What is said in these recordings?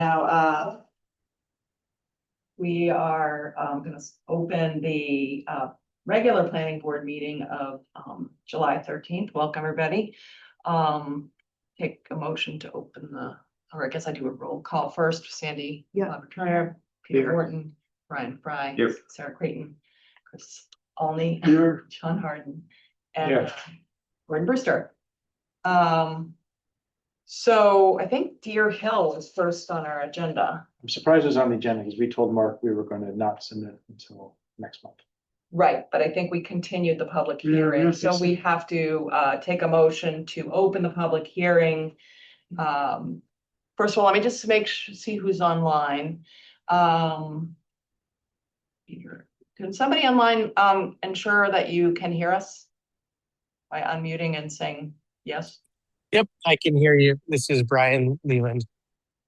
Now, we are going to open the regular planning board meeting of July 13th. Welcome, everybody. Take a motion to open or I guess I do a roll call first. Sandy Turner, Peter Here. Horton, Brian Fry, Here. Sarah Creighton, Chris Olney, Here. John Harden, and Here. Gordon Brewster. So I think Deer Hill is first on our agenda. I'm surprised it's on the agenda because we told Mark we were going to not submit until next month. Right, but I think we continued the public Yeah, hearing, yes, so yes. we have to take a motion to open the public hearing. First of all, let me just see who's online. Can somebody online ensure that you can hear us by unmuting and saying yes? Yep, I can hear you. This is Brian Leland.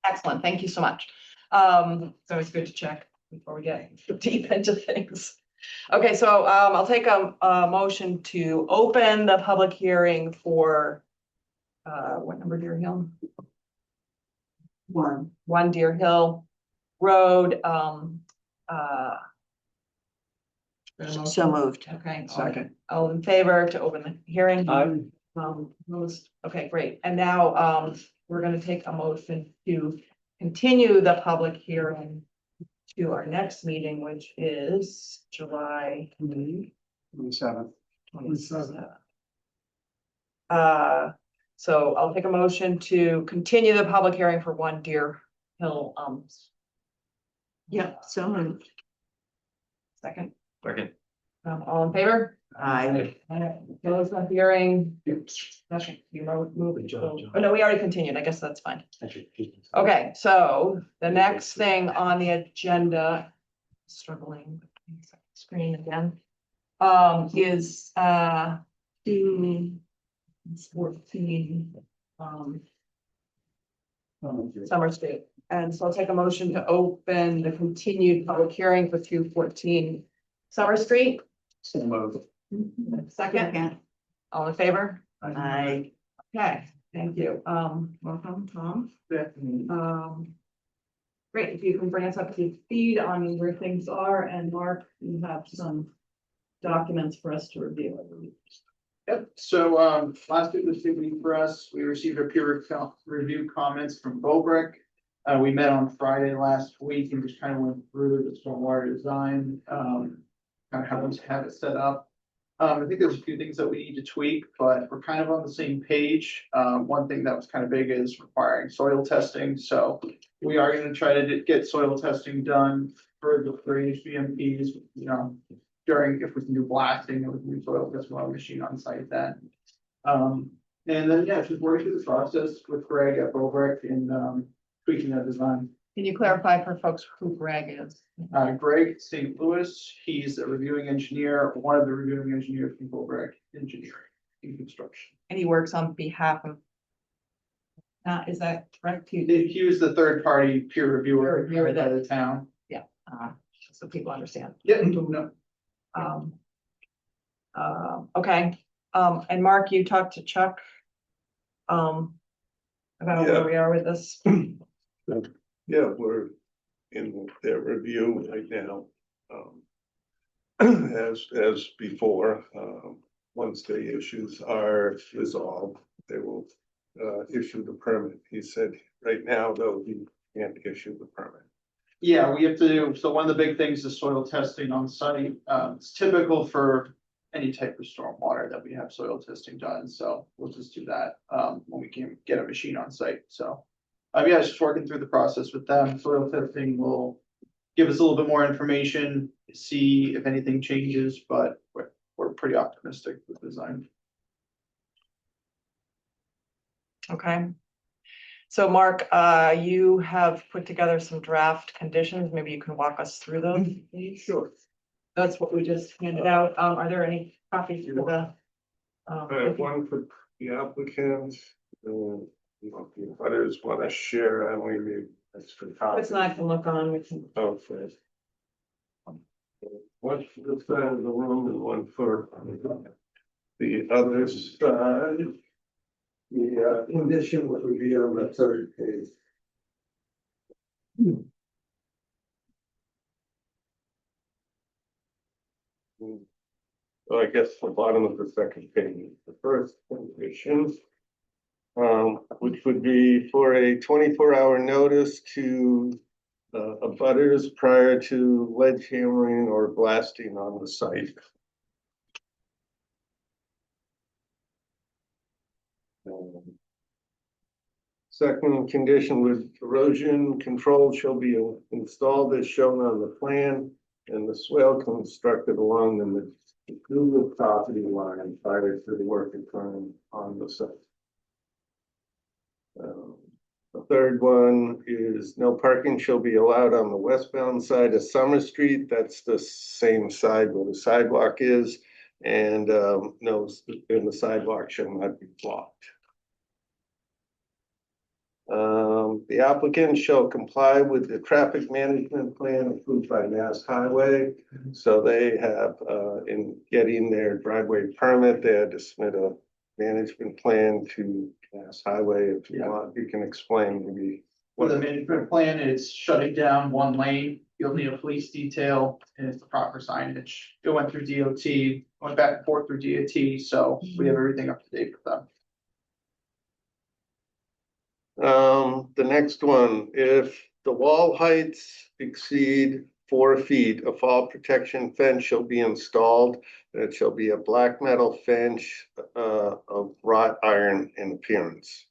Excellent, thank you so much. It's always good to check before we get deep into things. Okay, so I'll take a motion to open the public hearing for what number Deer Hill? One Deer Hill Road. So moved. Okay. Second. All in favor to open the hearing? Aye. Okay, great. And now we're going to take a motion to continue the public hearing to our next meeting, which is July 27th. 27th. So I'll take a motion to continue the public hearing for One Deer Hill. Yep, so moved. Second. Second. All in favor? Aye. Close the hearing. Second, you move it. Oh, no, we already continued. I guess that's fine. Okay, so the next thing on the agenda, struggling with the screen again, is 14 Summer Street. And so I'll take a motion to open the continued public hearing for 214 Summer Street. So moved. Second, all in favor? Aye. Okay, thank you. Welcome, Tom. Great, if you can bring us up to speed on where things are, and Mark, you have some documents for us to review, I believe. Yep, so last week was a big week for us. We received our peer review comments from Bobrick. We met on Friday last week and just kind of went through the stormwater design, kind of how we have it set up. I think there's a few things that we need to tweak, but we're kind of on the same page. One thing that was kind of big is requiring soil testing, so we are going to try to get soil testing done for the HBMPs, you know, during, if we can do blasting, and we can do soil test while machine on site then. And then, yeah, just working through the process with Greg at Bobrick and tweaking that design. Can you clarify for folks who Greg is? Greg St. Louis, he's a reviewing engineer, one of the reviewing engineers from Bobrick Engineering in construction. And he works on behalf of, is that correct? He was the third party peer reviewer Peer reviewer by that- the town. So people understand. Yeah, no, Okay, and Mark, you talked to Chuck about where we are with this. Yeah, we're in their review right now. As before, once the issues are resolved, they will issue the permit. He said right now, though, he can't issue the permit. yeah, we have to do, so one of the big things is soil testing on site. It's typical for any type of stormwater that we have soil testing done, so we'll just do that when we can get a machine on site, so. Yeah, just working through the process with them. Soil testing will give us a little bit more information, see if anything changes, but we're pretty optimistic with the design. Okay. So Mark, you have put together some draft conditions. Maybe you can walk us through those. Sure. That's what we just handed out. Are there any copies for the? I have one for the applicant. If others want to share, I only need extra copies. It's not to look on, we can. Okay. One for the side of the room and one for the other side. The condition would be on the third page. So I guess the bottom of the second page, the first condition. Which would be for a 24-hour notice to abutters prior to ledge hammering or blasting on the site. Second condition with erosion control shall be installed as shown on the plan, and the swale constructed along the Google property line prior to the work occurring on the site. The third one is no parking shall be allowed on the westbound side of Summer Street. That's the same side where the sidewalk is, and no, and the sidewalk shall not be blocked. The applicant shall comply with the traffic management plan approved by Mass Highway. So they have, in getting their driveway permit, they had to submit a management plan to Mass Highway. If you want, you can explain maybe. For the management plan, it's shutting down one lane. You'll need a police detail and it's the proper signage. It went through DOT, went back and forth through DOT, so we have everything up to date with them. The next one, if the wall heights exceed 4 feet, a fall protection fence shall be installed. It shall be a black metal fence of wrought iron in appearance.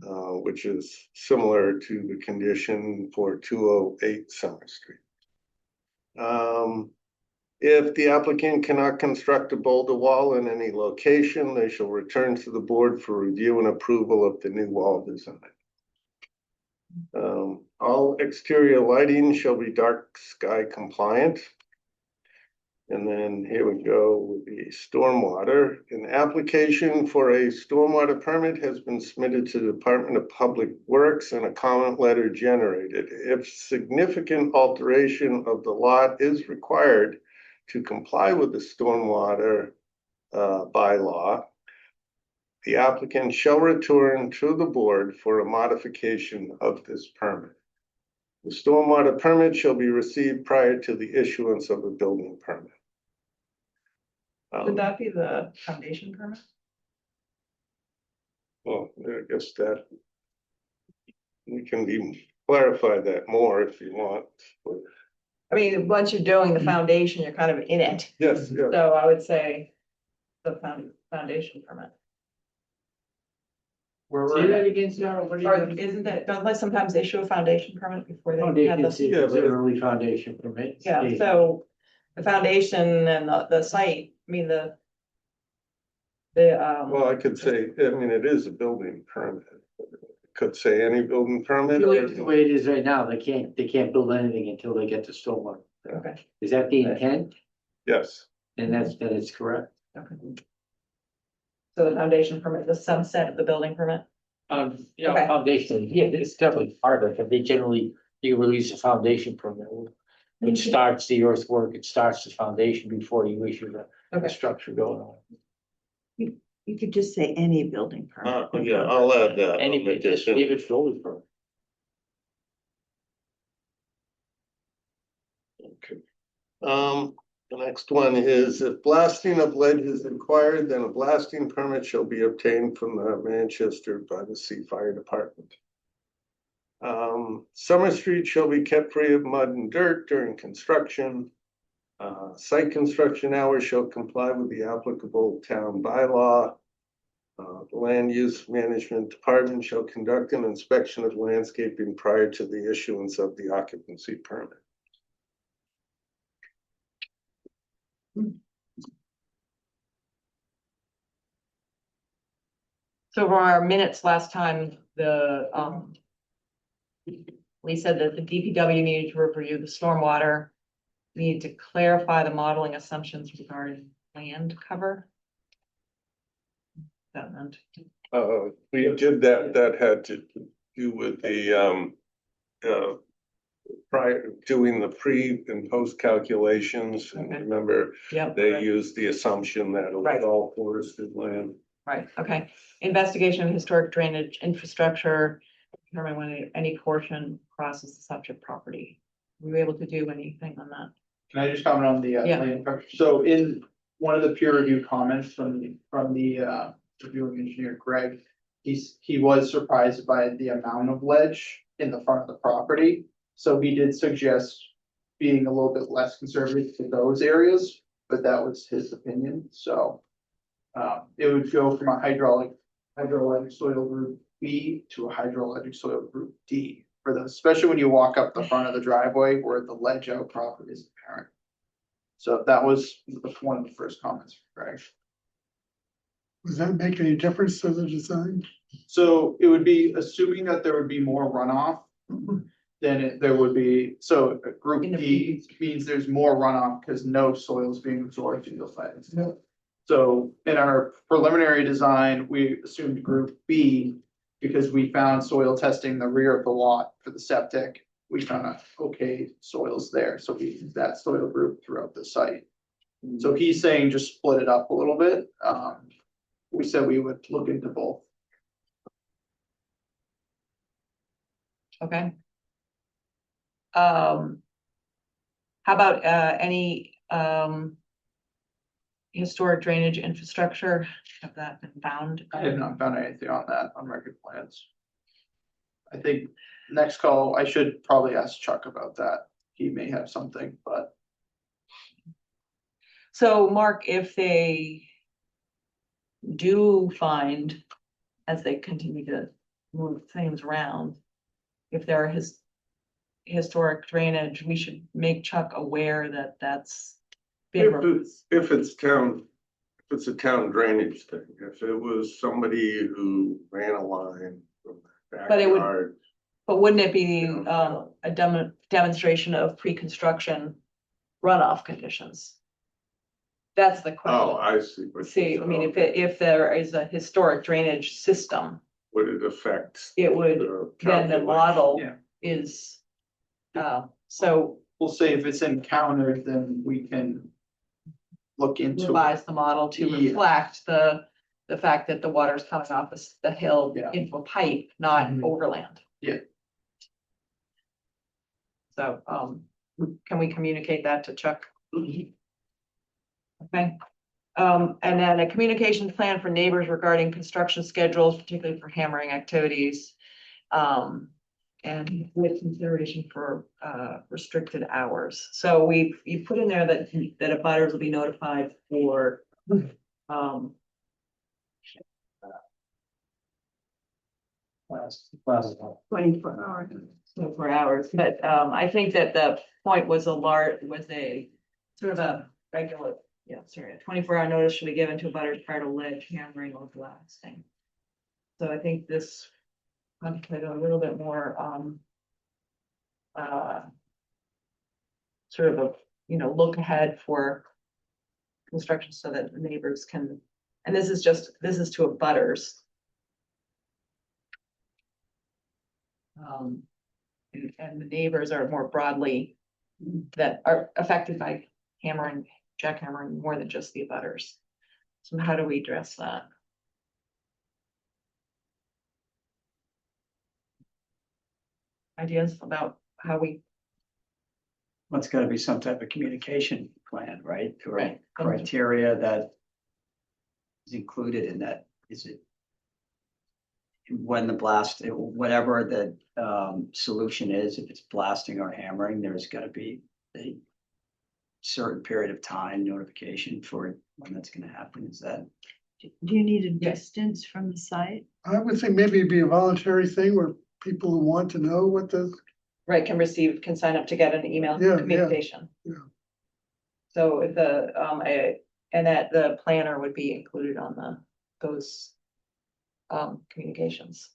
Which is similar to the condition for 208 Summer Street. If the applicant cannot construct a boulder wall in any location, they shall return to the board for review and approval of the new wall design. All exterior lighting shall be dark sky compliant. And then here we go with the stormwater. An application for a stormwater permit has been submitted to the Department of Public Works and a comment letter generated. If significant alteration of the lot is required to comply with the stormwater bylaw, the applicant shall return to the board for a modification of this permit. The stormwater permit shall be received prior to the issuance of a building permit. Would that be the foundation permit? Well, I guess that we can clarify that more if you want. I mean, once you're doing the foundation, you're kind of in it. Yes, yes. So I would say the foundation permit. Say that again, Sarah, what Or do you? isn't that, don't they sometimes issue a foundation permit before they have Foundation, the? it's Yeah, but- an early foundation permit. Yeah, so the foundation and the site, I mean, the. Well, I could say, I mean, it is a building permit. Could say any building permit. The way it is right now, they can't build anything until they get the stormwater. Okay, Is that the intent? Yes, And that is correct. okay. So the foundation permit, the subset of the building permit? Yeah, Okay. foundation, yeah, it's definitely part of it, but they generally, you release a foundation permit. It starts the earthwork, it starts the foundation before you issue the Okay. structure going on. You could just say any building permit. yeah, I'll add that. Anyway, just leave it building permit. Okay. The next one is if blasting of ledge is required, then a blasting permit shall be obtained from the Manchester by the Sea Fire Department. Summer Street shall be kept free of mud and dirt during construction. Site construction hours shall comply with the applicable town bylaw. The Land Use Management Department shall conduct an inspection of landscaping prior to the issuance of the occupancy permit. So for our minutes last time, we said that the DPW needed to review the stormwater. We need to clarify the modeling assumptions regarding land cover. That meant, We did that had to do with the prior, doing the pre and post calculations. And Okay. remember, yep. they right. used the assumption that it Right. was all forested land. Right, okay. Investigation of historic drainage infrastructure. determine when any portion crosses the subject property. Were we able to do anything on that? Can I just comment on the, Yeah. land coverage? So in one of the peer review comments from the reviewing engineer, Greg, he was surprised by the amount of ledge in the front of the property. So he did suggest being a little bit less conservative to those areas, but that was his opinion, so. It would go from a hydrologic soil group B to a hydrologic soil group D. For those, especially when you walk up the front of the driveway where the ledge outcrop is apparent. So that was one of the first comments from Greg. Does that make any difference to the design? So it would be, assuming that there would be more runoff. Then there would be, so group In the D means there's more runoff because no soil is being absorbed into the sites. Yeah. So in our preliminary design, we assumed group B because we found soil testing the rear of the lot for the septic. We found okay soils there, so we used that soil group throughout the site. So he's saying just split it up a little bit. We said we would look into both. Okay. How about any historic drainage infrastructure? Have that been found? I have not found anything on that on record plans. I think next call, I should probably ask Chuck about that. He may have something, but So Mark, if they do find, as they continue to move things around, if there are historic drainage, we should make Chuck aware that that's been If it's a town drainage thing, if it was somebody who ran a line from the But it would- backyard. But wouldn't it be Yeah. a demonstration of pre-construction runoff conditions? That's the Oh, question. I see. what See, you're I mean, saying. if there is a historic drainage system, Would it affect? it would, then the calculation? model Yeah. is, so we'll say if it's encountered, then we can look into it. revise the model to Yeah. reflect the fact that the water's coming off the hill Yeah. into a pipe, not Mhm. overland. Yeah. So, can we communicate that to Chuck? Okay, and then a communications plan for neighbors regarding construction schedules, particularly for hammering activities. And with consideration for, restricted hours. So you put in there that abutters will be notified for, 24 hours. 24 hours, but, I think that the point was a sort of a regular, sorry, a 24-hour notice should be given to abutters prior to ledge hammering or blasting. So I think this contemplated a little bit more, sort of a, look ahead for construction so that the neighbors can, and this is to abutters. And the neighbors are more broadly that are affected by jackhammering more than just the abutters. So how do we address that? Ideas about how we, Well, it's gotta be some type of communication plan, right? Or Right. criteria that is included in that, is it? When the blast, whatever the solution is, if it's blasting or hammering, there's gotta be a certain period of time notification for when that's gonna happen, is that? Do you need a Yes. distance from the site? I would think maybe it'd be a voluntary thing where people who want to know what the, right, can sign up to get an email Yeah, yeah, communication. yeah. So if and that the planner would be included on those communications.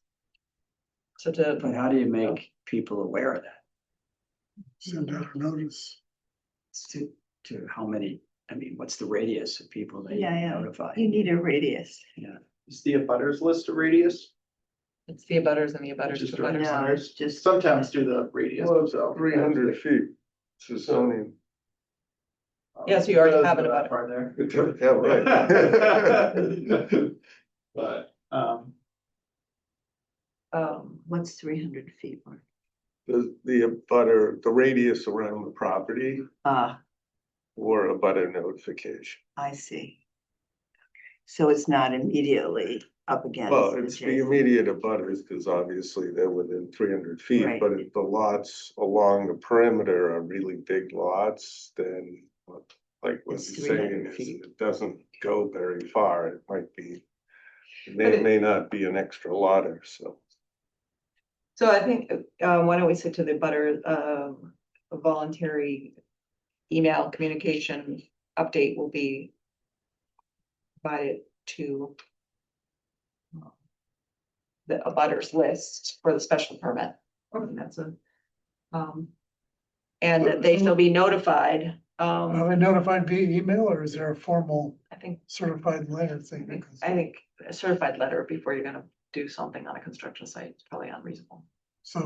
So But how do you make people aware of that? send out a notice. To how many, I mean, what's the radius of people that you Yeah, yeah. notify? You need a radius. Is the abutters list a radius? it's the abutters and the abutters Just to a abutters. No, it's just. Some towns do the radius Well, themselves. 300 feet. So zoning. Yeah, so you already Doesn't have an go that abutter. far there. Yeah, right. But, What's 300 feet? Mark? The radius around the property Ah, or a butter notification. I see. So it's not immediately up against. Well, it's the adjacent. immediate abutters, because obviously they're within 300 feet, Right. but if the lots along the perimeter are really big lots, then like what It's he's saying 300 is feet. it doesn't go very far. It might be, it But it- may not be an extra lotter, so. So I think, why don't we say to the butter, a voluntary email communication update will be provided to the abutters list for the special permit. And that's a, and that they shall be notified, Are they notified via email or is there a formal I think, certified letter thing? I think a certified letter before you're gonna do something on a construction site is probably unreasonable. So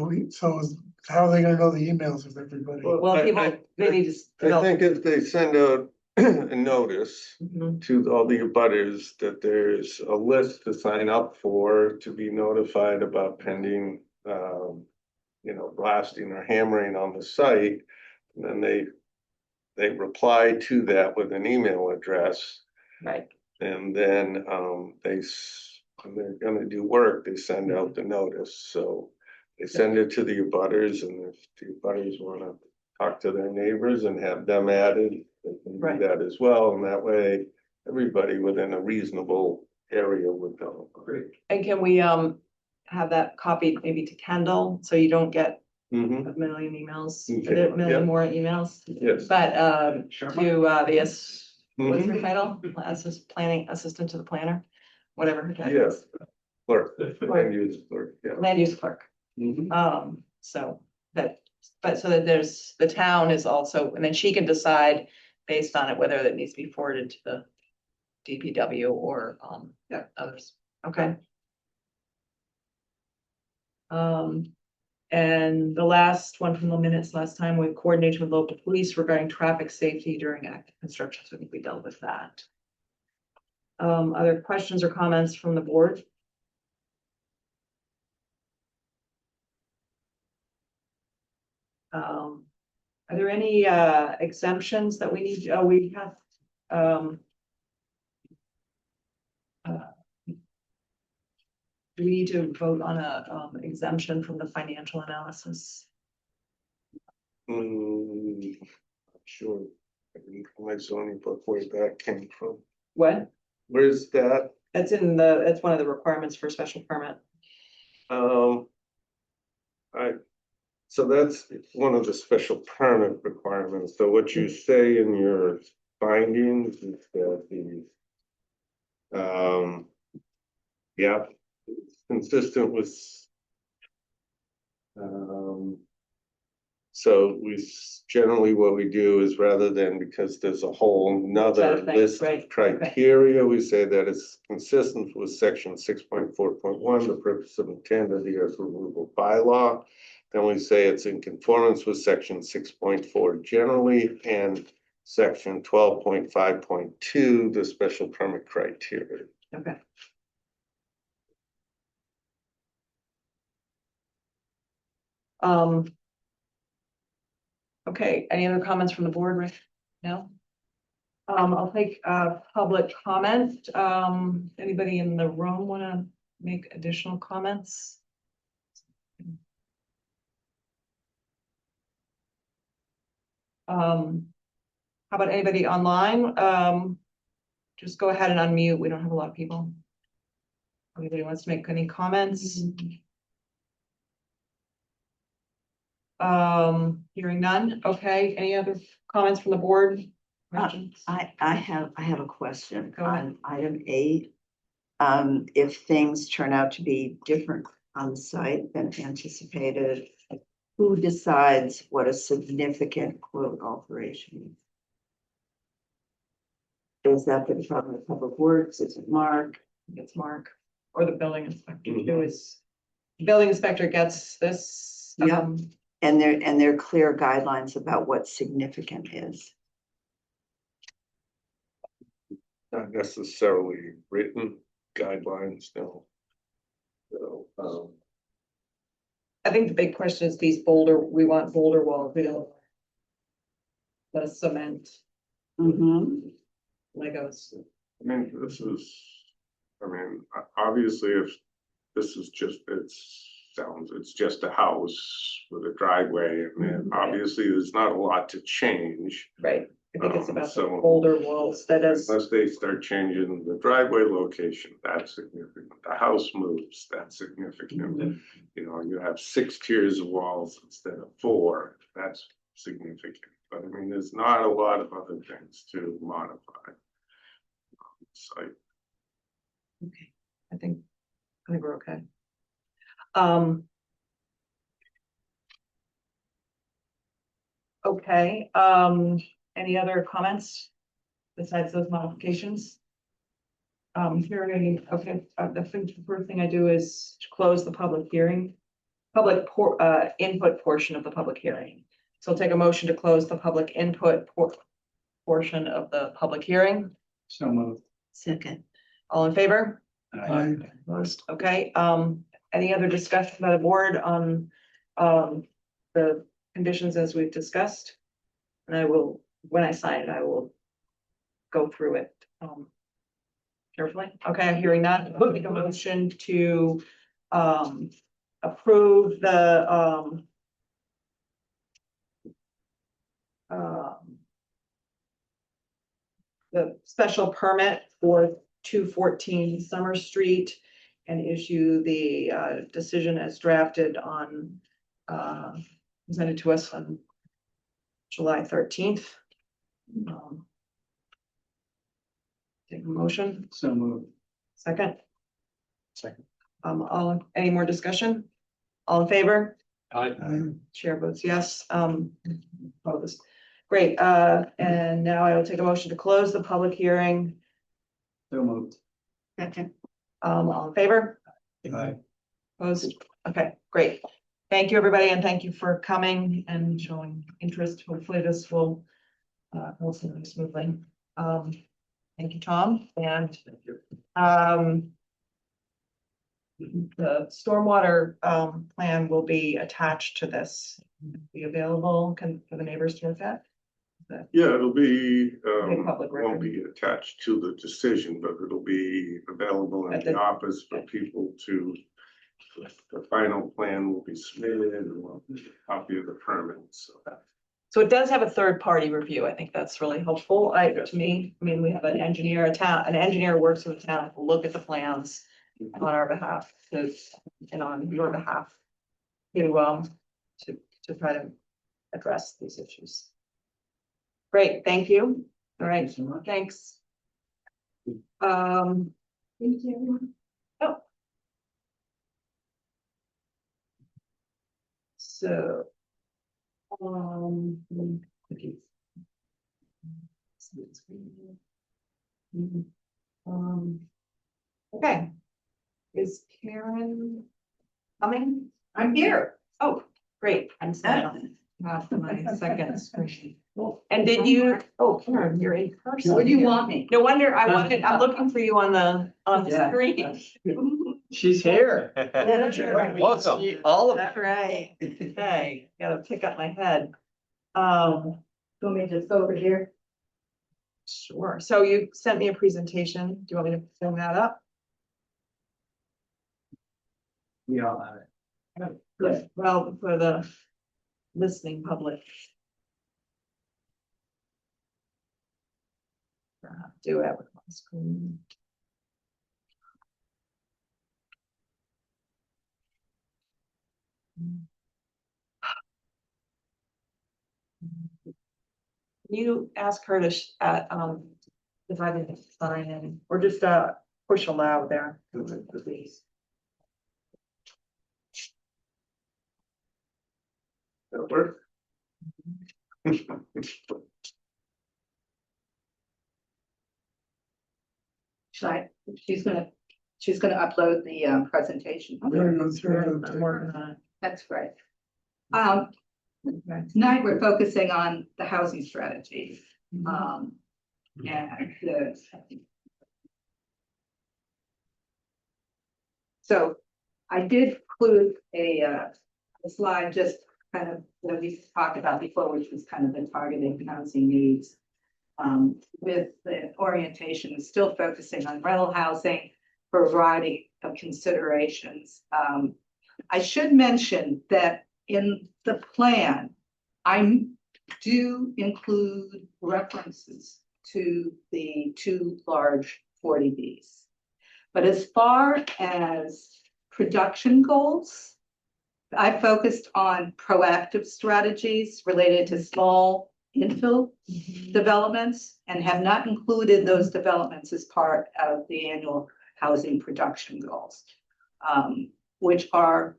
how are they gonna know the emails of everybody? Well, people, they need to I develop. think if they send out a notice Mhm. to all the abutters that there's a list to sign up for, to be notified about pending, blasting or hammering on the site. And then they reply to that with an email address. Right, And then, when they're gonna do work, they send out the notice, so they send it to the abutters, and if the abutters wanna talk to their neighbors and have them added, they can Right. do that as well, and that way, everybody within a reasonable area would know. Great. and can we, have that copied maybe to Kendall, so you don't get Mm-hmm, a million emails, Okay, a million yeah. more emails? yes. But, Sure. to, what's Mhm. her title? Planning assistant to the planner, whatever her title Yeah. is, Clerk, land use clerk, yeah. land use clerk. Mhm. So that, but so that there's, the town is also, and then she can decide based on it, whether that needs to be forwarded to the DPW or, yeah, others, okay? And the last one from the minutes last time, with coordination with local police regarding traffic safety during active construction, so I think we dealt with that. Other questions or comments from the board? Are there any exemptions that we need? Oh, we have, do we need to vote on a exemption from the financial analysis? Sure. I think my zoning book where that came from. What? Where's that? That's one of the requirements for a special permit. So that's one of the special permit requirements. So what you say in your findings is that yeah, it's consistent with. So generally what we do is, rather than, because there's a whole nother Set of things, list right, of criteria, we say that it's consistent with section 6.4.1, the purpose and intent of the earth removal bylaw. Then we say it's in conformance with section 6.4 generally, and section 12.5.2, the special permit criteria. Okay. Okay, any other comments from the board, Rick? No? I'll take public comment. Anybody in the room want to make additional comments? How about anybody online? Just go ahead and unmute. We don't have a lot of people. Anybody wants to make any comments? Hearing none. Okay, any other comments from the board? Questions? I have a question Go ahead. on item 8. If things turn out to be different on site than anticipated, who decides what a significant quote alteration is? Is that the Department of Public Works? Is it Mark? It's Mark or the building inspector, Mhm. who is, building inspector gets this. Yeah. And there are clear guidelines about what significant is. Not necessarily written guidelines, no. So, I think the big question is these boulder, we want boulder walls, we don't. The cement Legos. I mean, obviously, if this is just, it's just a house with a driveway, and then obviously there's not a lot to change. Right, I think it's about the So- boulder walls that is, Unless they start changing the driveway location, that's significant. The house moves, that's significant. You know, you have 6 tiers of walls instead of 4, that's significant. But I mean, there's not a lot of other things to modify. Site. okay, I think we're okay. Okay, any other comments besides those modifications? Hearing, okay, I think the first thing I do is to close the public hearing. Input portion of the public hearing. So I'll take a motion to close the public input portion of the public hearing. So moved. Second. All in favor? I, Opposed? Okay, any other discussion by the board on, the conditions as we've discussed? And I will, when I sign it, I will go through it, carefully. Okay, hearing none, I'll make a motion to, approve the special permit for 214 Summer Street and issue the decision as drafted on presented to us on July 13th. Take a motion, So moved. second. Second. Any more discussion? All in favor? I, Chair votes yes, opposed. Great, and now I will take a motion to close the public hearing. So moved. Second. All in favor? Aye. Opposed? Okay, great. Thank you, everybody, and thank you for coming and showing interest. Hopefully this will go smoothly. Thank you, Tom, and the stormwater plan will be attached to this. Be available for the neighbors to look at. Yeah, it'll be, Be public record. won't be attached to the decision, but it'll be available in At the the- office for people to. The final plan will be submitted and we'll copy of the permit, so. So it does have a third party review. I think that's really helpful. To me, I mean, we have an engineer, an engineer works for the town, to look at the plans on our behalf and on your behalf to try to address these issues. Great, thank you. All right, Thank you so much. thanks. Thank you. Oh. So. Okay. Okay. Is Karen coming? I'm here. Oh, great. I'm sorry. Not my second screen. And did you, oh, Karen, you're in person. Where do you want me? No wonder I'm looking for you on the Yeah. screen. She's here. Welcome. All of That's right. Okay, gotta pick up my head. Want me to just go over here? Sure. So you sent me a presentation. Do you want me to film that up? We all have it. Good. Well, for the listening public. Do it with my screen. You ask her to, if I didn't sign in, or just, push allow there, please. That'll work. She's gonna upload the presentation. I'm gonna go through I'm working on it. That's great. Okay. Tonight, we're focusing on the housing strategy. And so I did include a the slide just kind of, that we talked about before, which was kind of the targeted housing needs. With the orientation, still focusing on rental housing for a variety of considerations. I should mention that in the plan, I do include references to the 2 large 40Bs. But as far as production goals, I focused on proactive strategies related to small infill developments and have not included those developments as part of the annual housing production goals, which are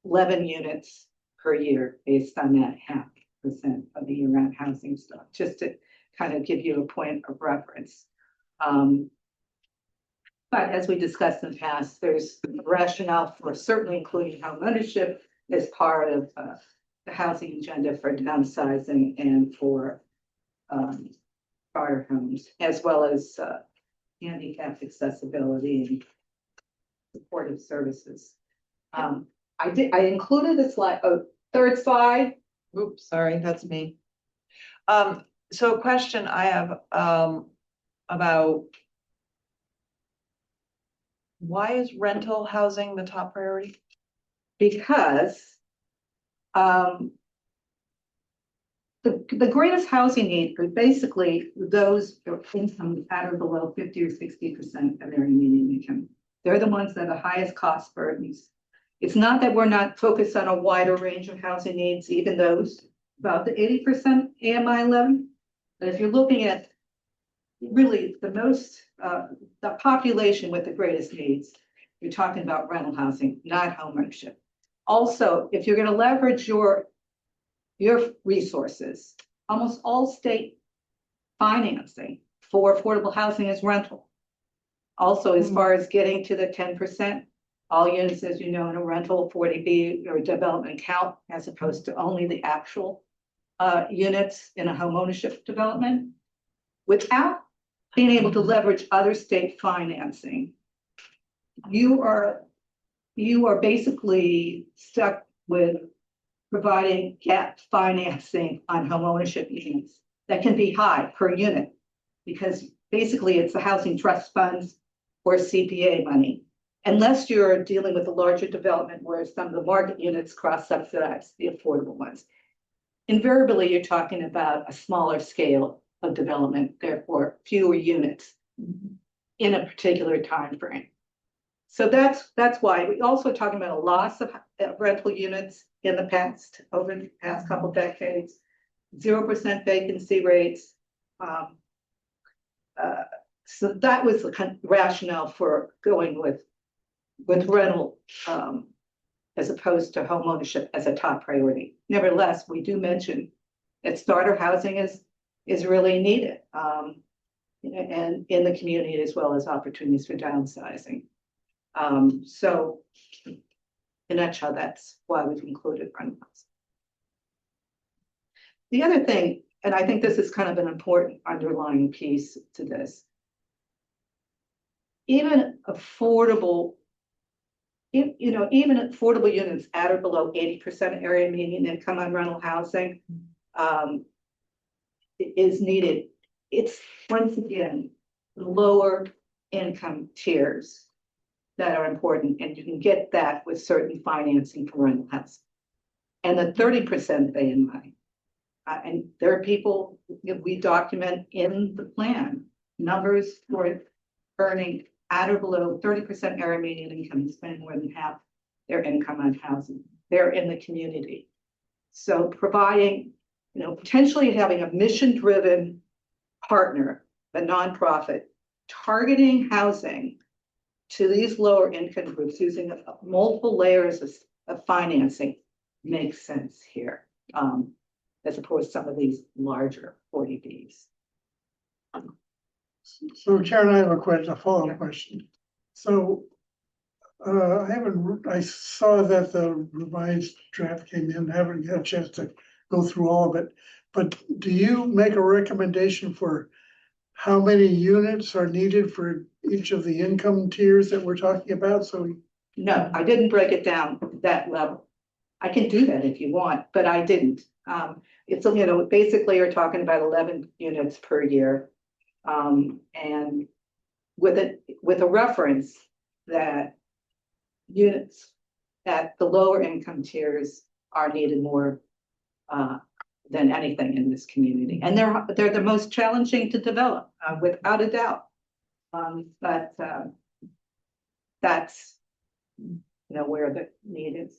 11 units per year based on that 0.5% of the year-round housing stock, just to kind of give you a point of reference. But as we discussed in the past, there's rationale for certainly including home ownership as part of the housing agenda for downsizing and for starter homes, as well as handicap accessibility and supportive services. I included the slide, third slide. Oops, sorry, that's me. So a question I have about why is rental housing the top priority? Because the greatest housing need are basically those income at or below 50 or 60% of their median income. They're the ones that have the highest cost burdens. It's not that we're not focused on a wider range of housing needs, even those about the 80% AMI 11. But if you're looking at really the most, the population with the greatest needs, you're talking about rental housing, not home ownership. Also, if you're going to leverage your resources, almost all state financing for affordable housing is rental. Also, as far as getting to the 10%, all units, as you know, in a rental 40B or development count, as opposed to only the actual units in a home ownership development, without being able to leverage other state financing, you are basically stuck with providing gap financing on home ownership units that can be high per unit, because basically it's the housing trust funds or CPA money, unless you're dealing with a larger development where some of the market units cross-subsidize the affordable ones. Invariably, you're talking about a smaller scale of development, therefore fewer units in a particular time frame. So that's why we also talking about a loss of rental units in the past, over the past couple of decades, 0% vacancy rates. So that was the kind of rationale for going with rental as opposed to home ownership as a top priority. Nevertheless, we do mention that starter housing is really needed and in the community, as well as opportunities for downsizing. So in a nutshell, that's why we've included rental housing. The other thing, and I think this is kind of an important underlying piece to this, even affordable units at or below 80% area median income on rental housing is needed. It's once again lower income tiers that are important, and you can get that with certain financing for rental housing. And the 30% of AMI, and there are people we document in the plan numbers for earning at or below 30% area median income, spending more than half their income on housing. They're in the community. So providing, potentially having a mission-driven partner, a nonprofit, targeting housing to these lower income groups using multiple layers of financing makes sense here, as opposed to some of these larger 40Bs. So Karen, I have a follow-up question. So I saw that the revised draft came in, haven't had a chance to go through all of it. But do you make a recommendation for how many units are needed for each of the income tiers that we're talking about? So no, I didn't break it down that level. I can do that if you want, but I didn't. It's, you know, basically you're talking about 11 units per year. And with a reference that units at the lower income tiers are needed more than anything in this community. And they're the most challenging to develop, without a doubt. But that's, you know, where the need is.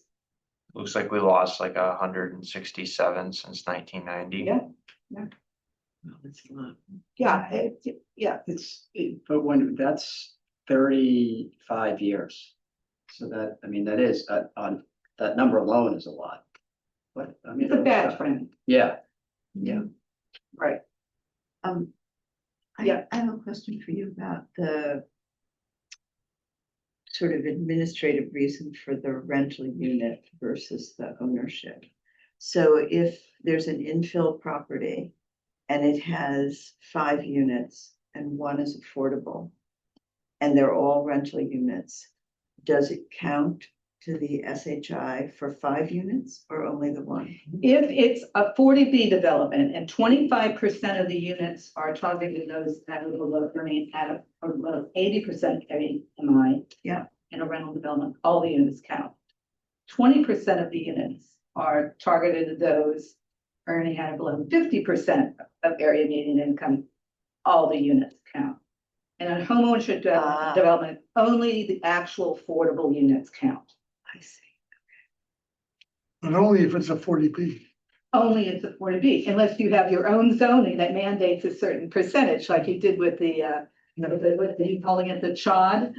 Looks like we lost like 167 since 1990. Yeah, yeah, But when, that's 35 years. So that, I mean, that is, on, that number alone is a lot. But, I mean. it's a bad trend, Yeah, right? I Yeah. I have a question for you about the sort of administrative reason for the rental unit versus the ownership. So if there's an infill property and it has 5 units and 1 is affordable, and they're all rental units, does it count to the SHI for 5 units or only the 1? If it's a 40B development and 25% of the units are targeted those that are below, earning at above 80% AMI. Yeah. In a rental development, all the units count. 20% of the units are targeted to those earning at below 50% of area median income, all the units count. And on homeownership development, only the actual affordable units count. I see. But only if it's a 40B. Only it's a 40B, unless you have your own zoning that mandates a certain percentage, like you did with the with the, calling it the CHOD,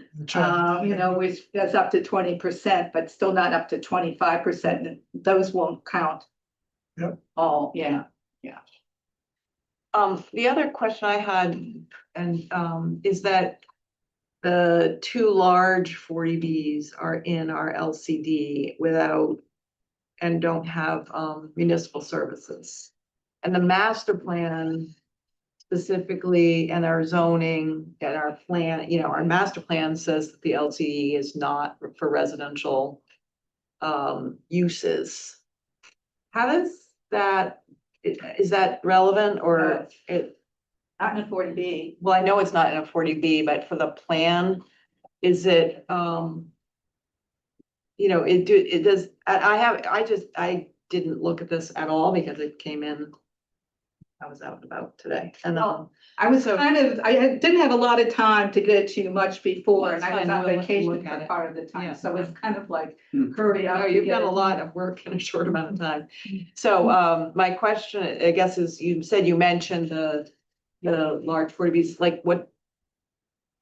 you know, which that's up to 20%, but still not up to 25%. And those won't count. Yep. All, yeah. The other question I had, and is that the 2 large 40Bs are in our LCD without and don't have municipal services. And the master plan specifically, and our zoning and our plan, you know, our master plan says that the LCD is not for residential uses. How does that, is that relevant or it? Not in a 40B. Well, I know it's not in a 40B, but for the plan, is it, you know, it does, I didn't look at this at all because it came in. I was out and about today and I was So- I didn't have a lot of time to get to much before, and That's I was fine, on we'll vacation look at for it. part of the time, Yeah. so it's kind of like Hmm. hurry up. no, you've done a lot of work in a short amount of time. So my question, I guess, is you said you mentioned the large 40Bs, like what?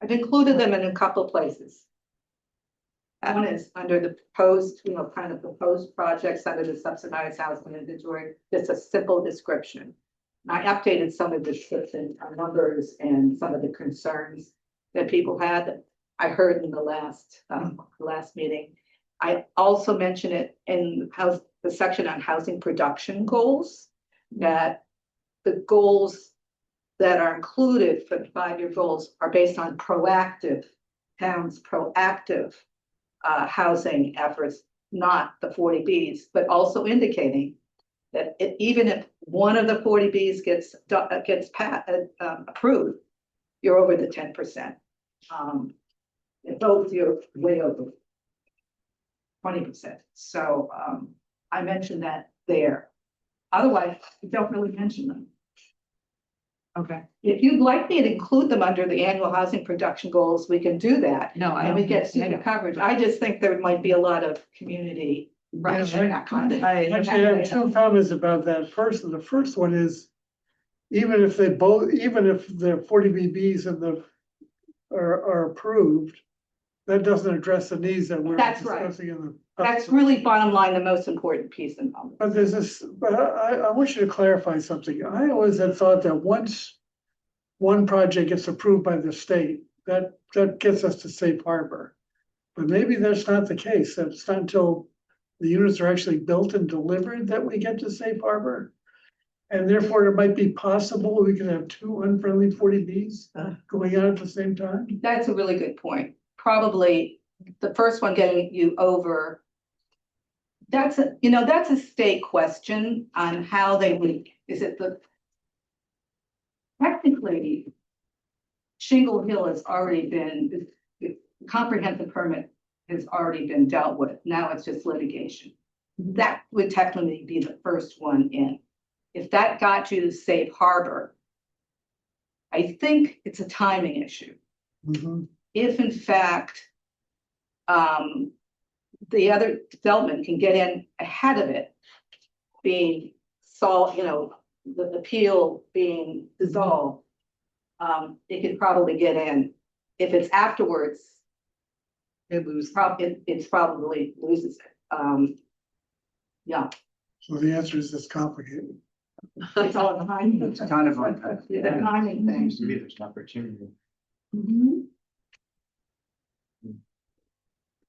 I've included them in a couple of places. One is under the proposed, you know, kind of proposed projects under the subsidized housing inventory, just a simple description. And I updated some of the description numbers and some of the concerns that people had that I heard in the last meeting. I also mentioned it in the section on housing production goals, that the goals that are included for the 5-year goals are based on towns' proactive housing efforts, not the 40Bs, but also indicating that even if one of the 40Bs gets approved, you're over the 10%. If both, you're way over 20%. So I mentioned that there. Otherwise, I don't really mention them. Okay, If you'd like me to include them under the annual housing production goals, we can do that. no, I And we don't. get super coverage. I just think there might be a lot of community. Right. They're not kind I- Actually, I have 2 comments about that. First, the first one is, even if the 40BBs and are approved, that doesn't address the needs that we're That's right. discussing in the. That's really bottom line, the most important piece in all. But I want you to clarify something. I always had thought that once one project gets approved by the state, that gets us to safe harbor. But maybe that's not the case. That's not until the units are actually built and delivered that we get to safe harbor. And therefore, it might be possible we can have 2 unfriendly 40Bs going out at the same time. That's a really good point. Probably the first one getting you over That's a, you know, that's a state question on how they would, is it the. Technically. Shingle Hill has already been, the comprehensive permit has already been dealt with. Now it's just litigation. That would technically be the first one in. If that got you to Safe Harbor. I think it's a timing issue. Mhm. If in fact. The other development can get in ahead of it. Being solved, you know, the appeal being dissolved. It could probably get in. If it's afterwards, It lose. it's probably loses it. Yeah, So the answer is it's complicated. it's all behind. It's kind of like The timing thing. Seems to me there's an opportunity. Mhm.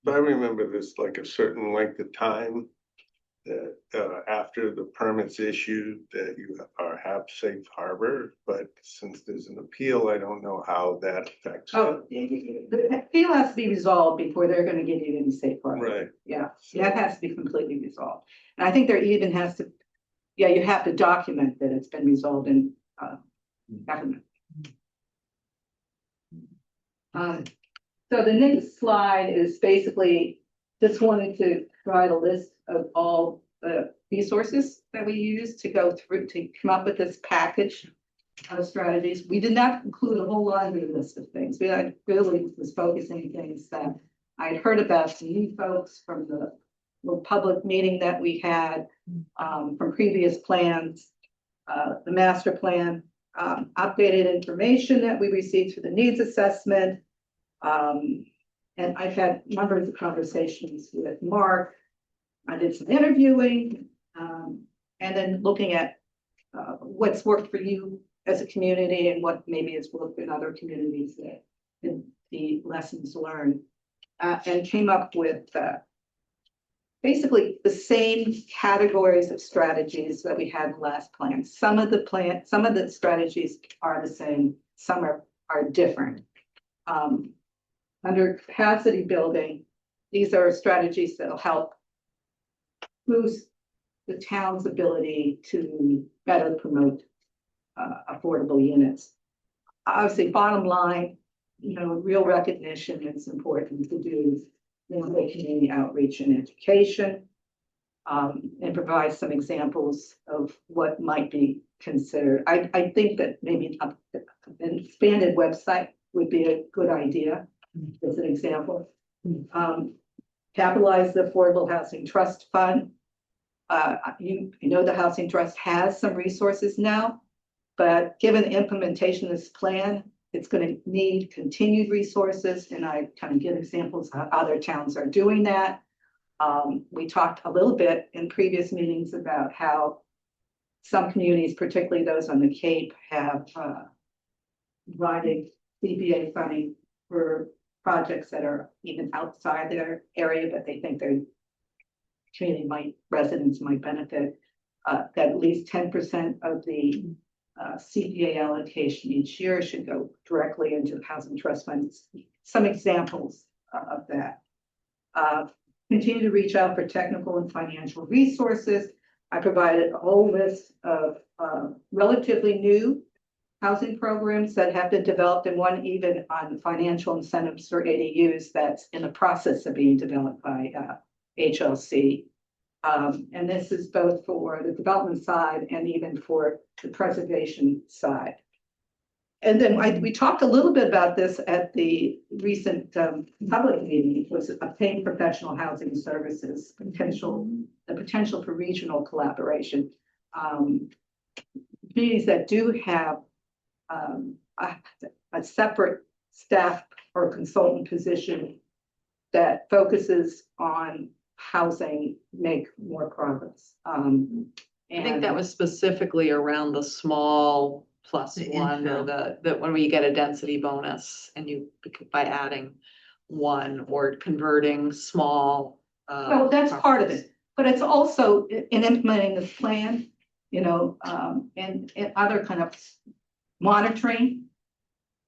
I remember this like a certain length of time that after the permit's issued that you have safe harbor, but since there's an appeal, I don't know how that affects it. Oh, the appeal has to be resolved before they're gonna give you any safe harbor. Right. Yeah, that has to be completely resolved. And I think there even has to, yeah, you have to document that it's been resolved in government. So the next slide is basically just wanted to provide a list of all the resources that we use to go through to come up with this package of strategies. We did not include a whole laundry list of things. We really was focusing things that I'd heard about from you folks from the little public meeting that we had from previous plans, the master plan, updated information that we received through the needs assessment. And I've had numbers of conversations with Mark. I did some interviewing, and then looking at what's worked for you as a community and what maybe has worked in other communities that and the lessons learned, and came up with basically the same categories of strategies that we had in the last plan. Some of the strategies are the same, some are different. Under capacity building, these are strategies that will help boost the town's ability to better promote affordable units. Obviously, bottom line, you know, real recognition, it's important to do more community outreach and education, and provide some examples of what might be considered. I think that maybe an expanded website would be a good idea as an example. Capitalize the Affordable Housing Trust Fund. You know the Housing Trust has some resources now, but given the implementation of this plan, it's going to need continued resources, and I kind of give examples of how other towns are doing that. We talked a little bit in previous meetings about how some communities, particularly those on the Cape, have provided CPA funding for projects that are even outside their area, but they think their community residents might benefit. That at least 10% of the CPA allocation each year should go directly into the Housing Trust Funds. Some examples of that. Continue to reach out for technical and financial resources. I provided a whole list of relatively new housing programs that have been developed, and one even on financial incentives for ADUs that's in the process of being developed by HLC. And this is both for the development side and even for the preservation side. And then we talked a little bit about this at the recent public meeting. It was obtain professional housing services, the potential for regional collaboration. Communities that do have a separate staff or consultant position that focuses on housing make more progress. I think that was specifically around the small plus The one, or the when we get a density bonus and you, by adding one or converting small. Well, that's part of it, but it's also in implementing this plan, you know, and other kind of monitoring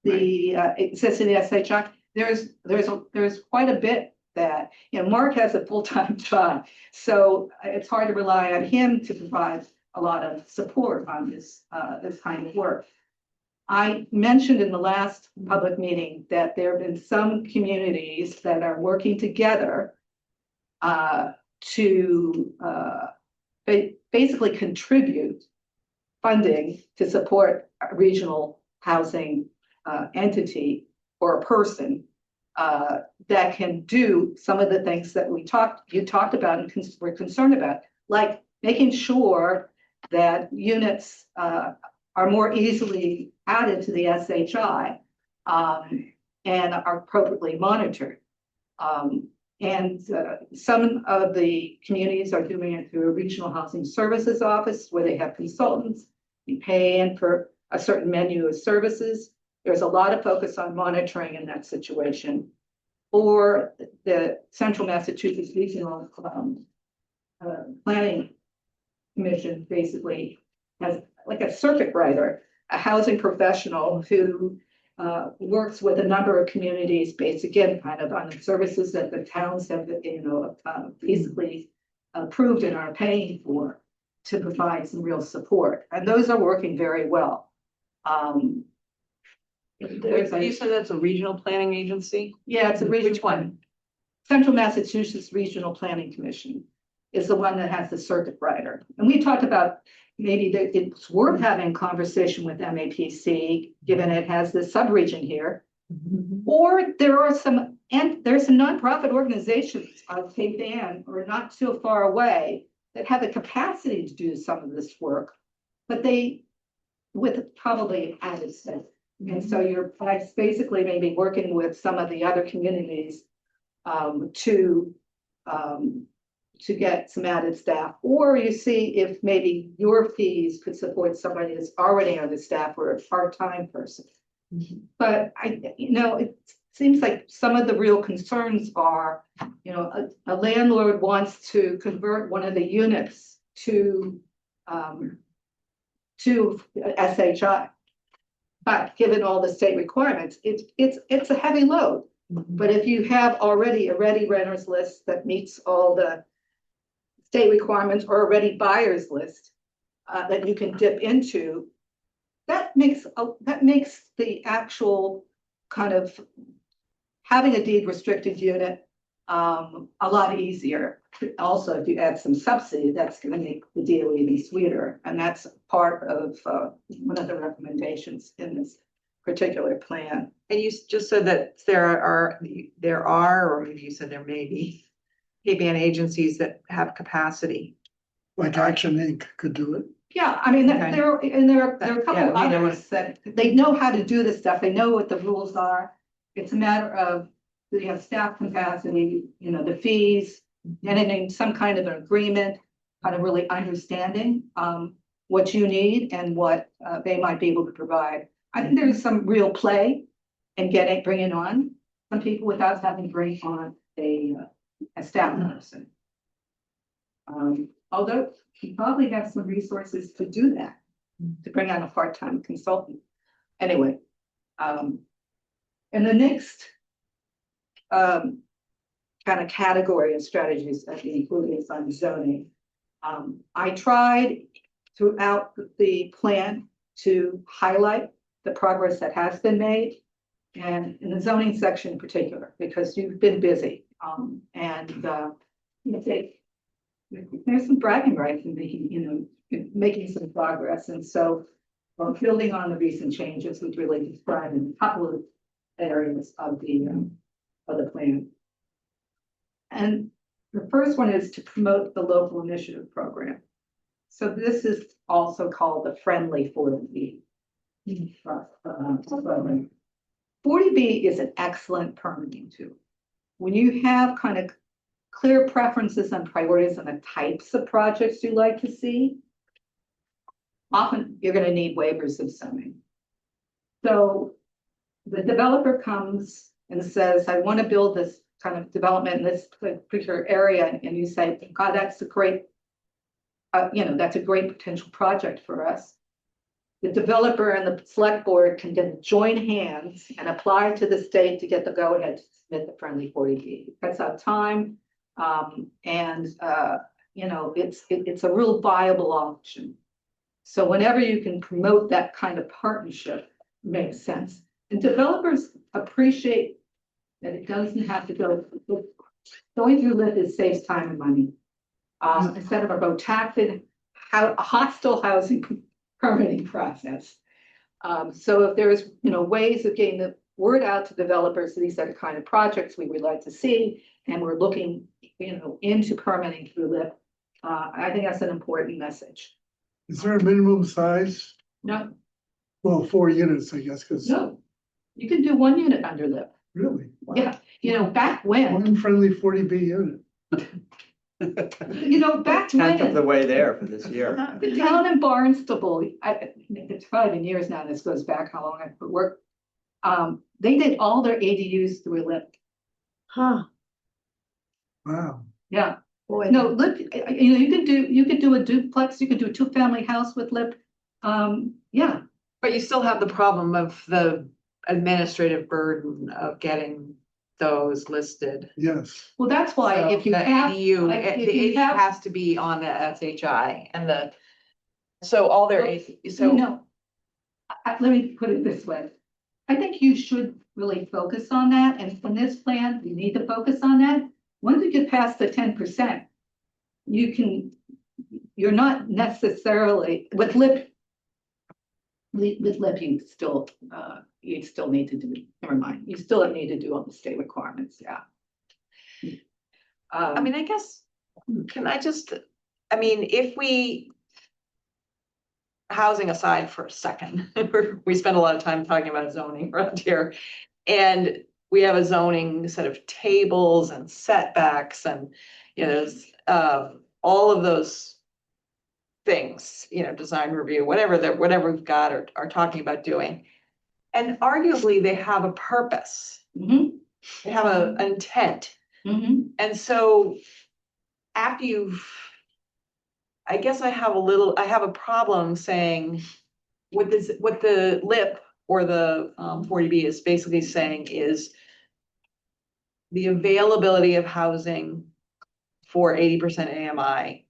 the existing SHI. There's quite a bit that, you know, Mark has a full-time job. So it's hard to rely on him to provide a lot of support on this kind of work. I mentioned in the last public meeting that there have been some communities that are working together to basically contribute funding to support a regional housing entity or a person that can do some of the things that you talked about and we're concerned about, like making sure that units are more easily added to the SHI and are appropriately monitored. And some of the communities are doing it through a regional housing services office where they have consultants. You pay in for a certain menu of services. There's a lot of focus on monitoring in that situation. Or the Central Massachusetts Regional Planning Commission basically has like a circuit rider, a housing professional who works with a number of communities based again kind of on the services that the towns have, basically approved and are paying for to provide some real support. And those are working very well. You said that's a regional planning agency? Yeah, it's a regional. Which one? Central Massachusetts Regional Planning Commission is the one that has the circuit rider. And we talked about maybe that it's worth having a conversation with MAPC, given it has this subregion here. Or there are some, and there's some nonprofit organizations on Cape Ann or not too far away that have the capacity to do some of this work, but they, with probably added staff. And so you're basically maybe working with some of the other communities to get some added staff, or you see if maybe your fees could support somebody that's already on the staff or a part-time person. But it seems like some of the real concerns are, a landlord wants to convert one of the units to SHI. But given all the state requirements, it's a heavy load. But if you have already a ready renters list that meets all the state requirements or a ready buyers list that you can dip into, that makes the actual kind of having a deed restricted unit a lot easier. Also, if you add some subsidy, that's going to make the deal even sweeter. And that's part of one of the recommendations in this particular plan. And you just said that there are, or maybe you said there may be Cape Ann agencies that have capacity. Like Action Inc. could do it. Yeah, I mean, Okay. there are a couple Yeah, of we know others that they know how to do this stuff. They know what the rules are. It's a matter of, do you have staff capacity, the fees, getting some kind of an agreement, kind of really understanding what you need and what they might be able to provide. I think there's some real play in bringing on some people without having to bring on a staff person. Although you probably have some resources to do that, to bring on a part-time consultant. Anyway, and the next kind of category of strategies that we include is on zoning. I tried throughout the plan to highlight the progress that has been made, and in the zoning section in particular, because you've been busy. There's some bragging rights in making some progress. And so we're building on the recent changes we've really described in a couple of areas of the plan. And the first one is to promote the local initiative program. So this is also called the Friendly 40B. 40B is an excellent permitting tool. When you have kind of clear preferences and priorities on the types of projects you like to see, often you're going to need waivers of zoning. So the developer comes and says, I want to build this kind of development in this particular area. And you say, God, that's a great, that's a great potential project for us. the developer and the select board can then join hands and apply to the state to get the go-ahead to submit the friendly 40B. It cuts out time, and, you know, it's a real viable option. So whenever you can promote that kind of partnership, makes sense. And developers appreciate that it doesn't have to go, going through LIP saves time and money. Instead of a protracted, hostile housing permitting process. So if there's, you know, ways of getting the word out to developers, these are the kind of projects we would like to see, and we're looking, you know, into permitting through LIP. I think that's an important message. Is there a minimum size? No, Well, 4 units, I guess, because no, you can do 1 unit under LIP. really. Wow. Yeah, you know, back when, One friendly 40B unit. you know, back Tenth of the when. way there for this year. The town in Barnstable, it's probably been years now, this goes back how long I've worked. They did all their ADUs through LIP. Huh, Wow. Yeah, boy. no, LIP, you know, you could do a duplex, you could do a 2-family house with LIP. Yeah, But you still have the problem of the administrative burden of getting those listed. Yes. well, that's why So if you the have, ADU, like, if the you ADU have- has to be on the SHI and the, so all their, so. no. Let me put it this way. I think you should really focus on that, and from this plan, you need to focus on that. Once you get past the 10%, you're not necessarily, with LIP, you still need to do, never mind, you still need to do all the state requirements, yeah. I mean, I guess, can I just, I mean, if we. Housing aside for a second, we spend a lot of time talking about zoning around here. And we have a zoning set of tables and setbacks and, you know, all of those. Things, you know, design review, whatever we've got or are talking about doing. And arguably they have a purpose, Mhm, they have an intent. mhm. And so after I guess I have a problem saying what the LIP or the 40B is basically saying is the availability of housing for 80% AMI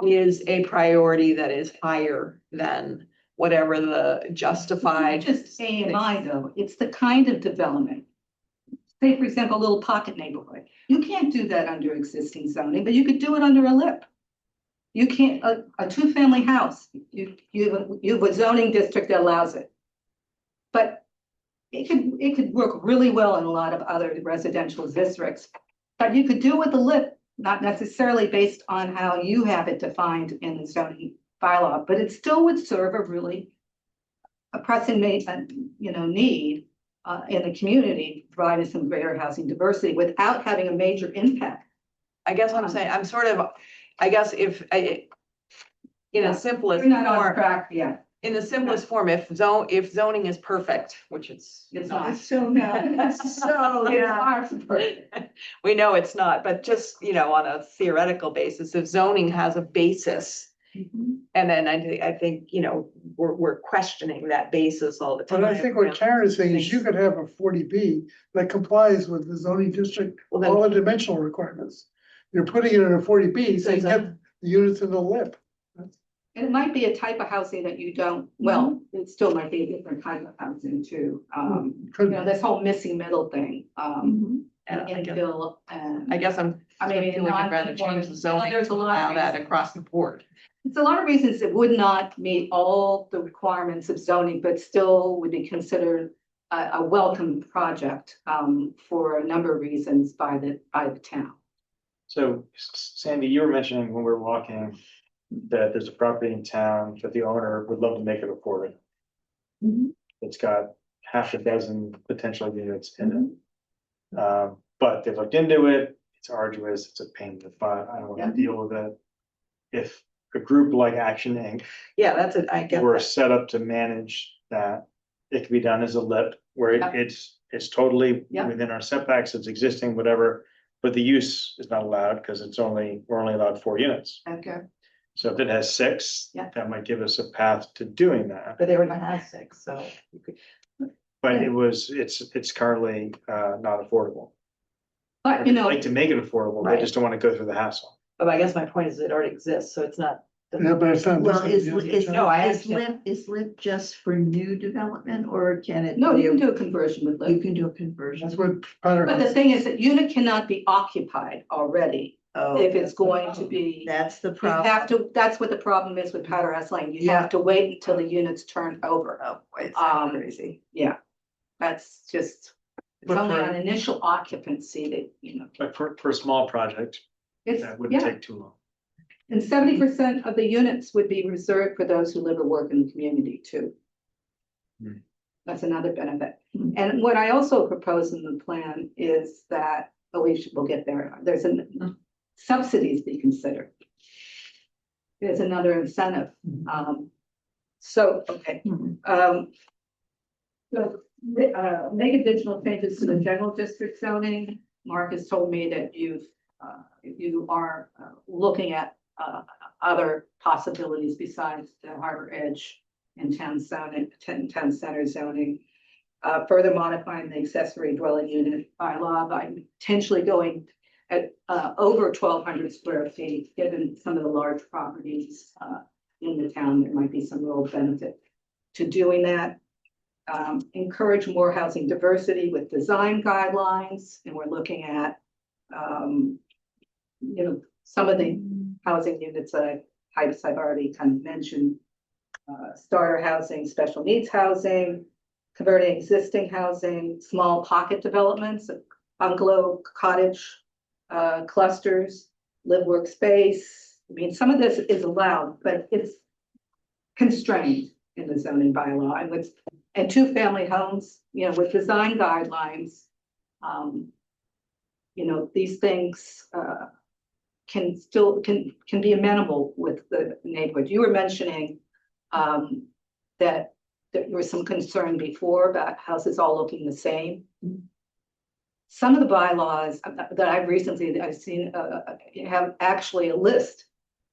is a priority that is higher than whatever the justified. It's not just AMI though, it's the kind of development. Say, for example, a little pocket neighborhood. You can't do that under existing zoning, but you could do it under a LIP. You can't, a 2-family house, you have a zoning district that allows it. But it could work really well in a lot of other residential districts. But you could do it with a LIP, not necessarily based on how you have it defined in the zoning bylaw, but it still would serve a really pressing need in the community, providing some greater housing diversity without having a major impact. I guess what I'm saying, I'm sort of, I guess if in Yeah. a simplest You're not on form, track yet. in the simplest form, if zoning is perfect, which it's It's not. not. So now, so yeah. We know it's not, but just, you know, on a theoretical basis, if zoning has a basis, Mhm. and then I think, you know, we're questioning that basis all the time. But I think what Karen is saying is you could have a 40B that complies with the zoning district, Well, then- all the dimensional requirements. You're putting it in a 40B, so you get the units in the LIP. And it might be a type of housing that you don't, well, it still might be a different type of housing too. You Could, know, this whole missing middle thing, And I guess- infill and. I guess I'm, I mean, feeling I'd rather change the zoning, There's a lot allow of that reasons. across the board. It's a lot of reasons it would not meet all the requirements of zoning, but still would be considered a welcome project for a number of reasons by the town. So Sandy, you were mentioning when we were walking that there's a property in town that the owner would love to make it affordable. It's got half a dozen potential units in it. But they've looked into it, it's arduous, it's a pain in the butt, I don't want Yeah. to deal with it. If a group like Action Inc. Yeah, that's it, I get were that. set up to manage that, it could be done as a LIP, where Yeah. it's totally Yeah. within our setbacks, it's existing, whatever. But the use is not allowed because we're only allowed 4 units. Okay. So if it has six, Yeah. that might give us a path to doing that. But they were gonna have six, so you could. But it's currently not affordable. But, you I'd know, like to make it affordable, they Right. just don't want to go through the hassle. But I guess my point is it already exists, so it's not. Yeah, but it's not. Well, No, I is understand. LIP just for new development or can it? no, be you a- can do a conversion with You LIP. can do a conversion. That's what. Powder But the House- thing is that unit cannot be occupied already Oh, if it's going to be. that's the You problem. have to, that's what the problem is with Powder House Lane. You Yeah. have to wait until the units turn over. Oh, boy, it's crazy. Yeah, that's just, it's But only for- on initial occupancy that, you know. But for a small project, It's, that wouldn't yeah, take too long. and 70% of the units would be reserved for those who live or work in the community too. Hmm. That's another benefit. And what I also propose in the plan is that, Alicia will get there, there's subsidies be considered. There's another incentive. So, okay. So, make additional changes to the general district zoning. Mark has told me that you are looking at other possibilities besides the Harbor Edge and town zoning, town center zoning. Further modifying the accessory dwelling unit bylaw by potentially going at over 1,200 square feet, given some of the large properties in the town, there might be some real benefit to doing that. Encourage more housing diversity with design guidelines, and we're looking at some of the housing units that I've already kind of mentioned. Starter housing, special needs housing, converting existing housing, small pocket developments, bungalow, cottage clusters, live workspace. I mean, some of this is allowed, but it's constrained in the zoning bylaw and two-family homes, with design guidelines. These things can be amenable with the neighborhood. You were mentioning that there was some concern before about houses all looking the same. Some of the bylaws that I've seen have actually a list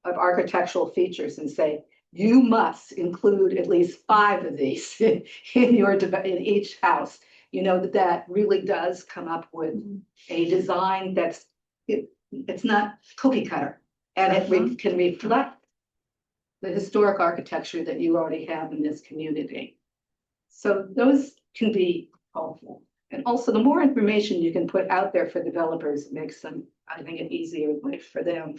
of architectural features and say, you must include at least 5 of these in each house. That really does come up with a design it's not cookie cutter, and it can reflect the historic architecture that you already have in this community. So those can be helpful. And also, the more information you can put out there for developers makes them, I think, an easier life for them.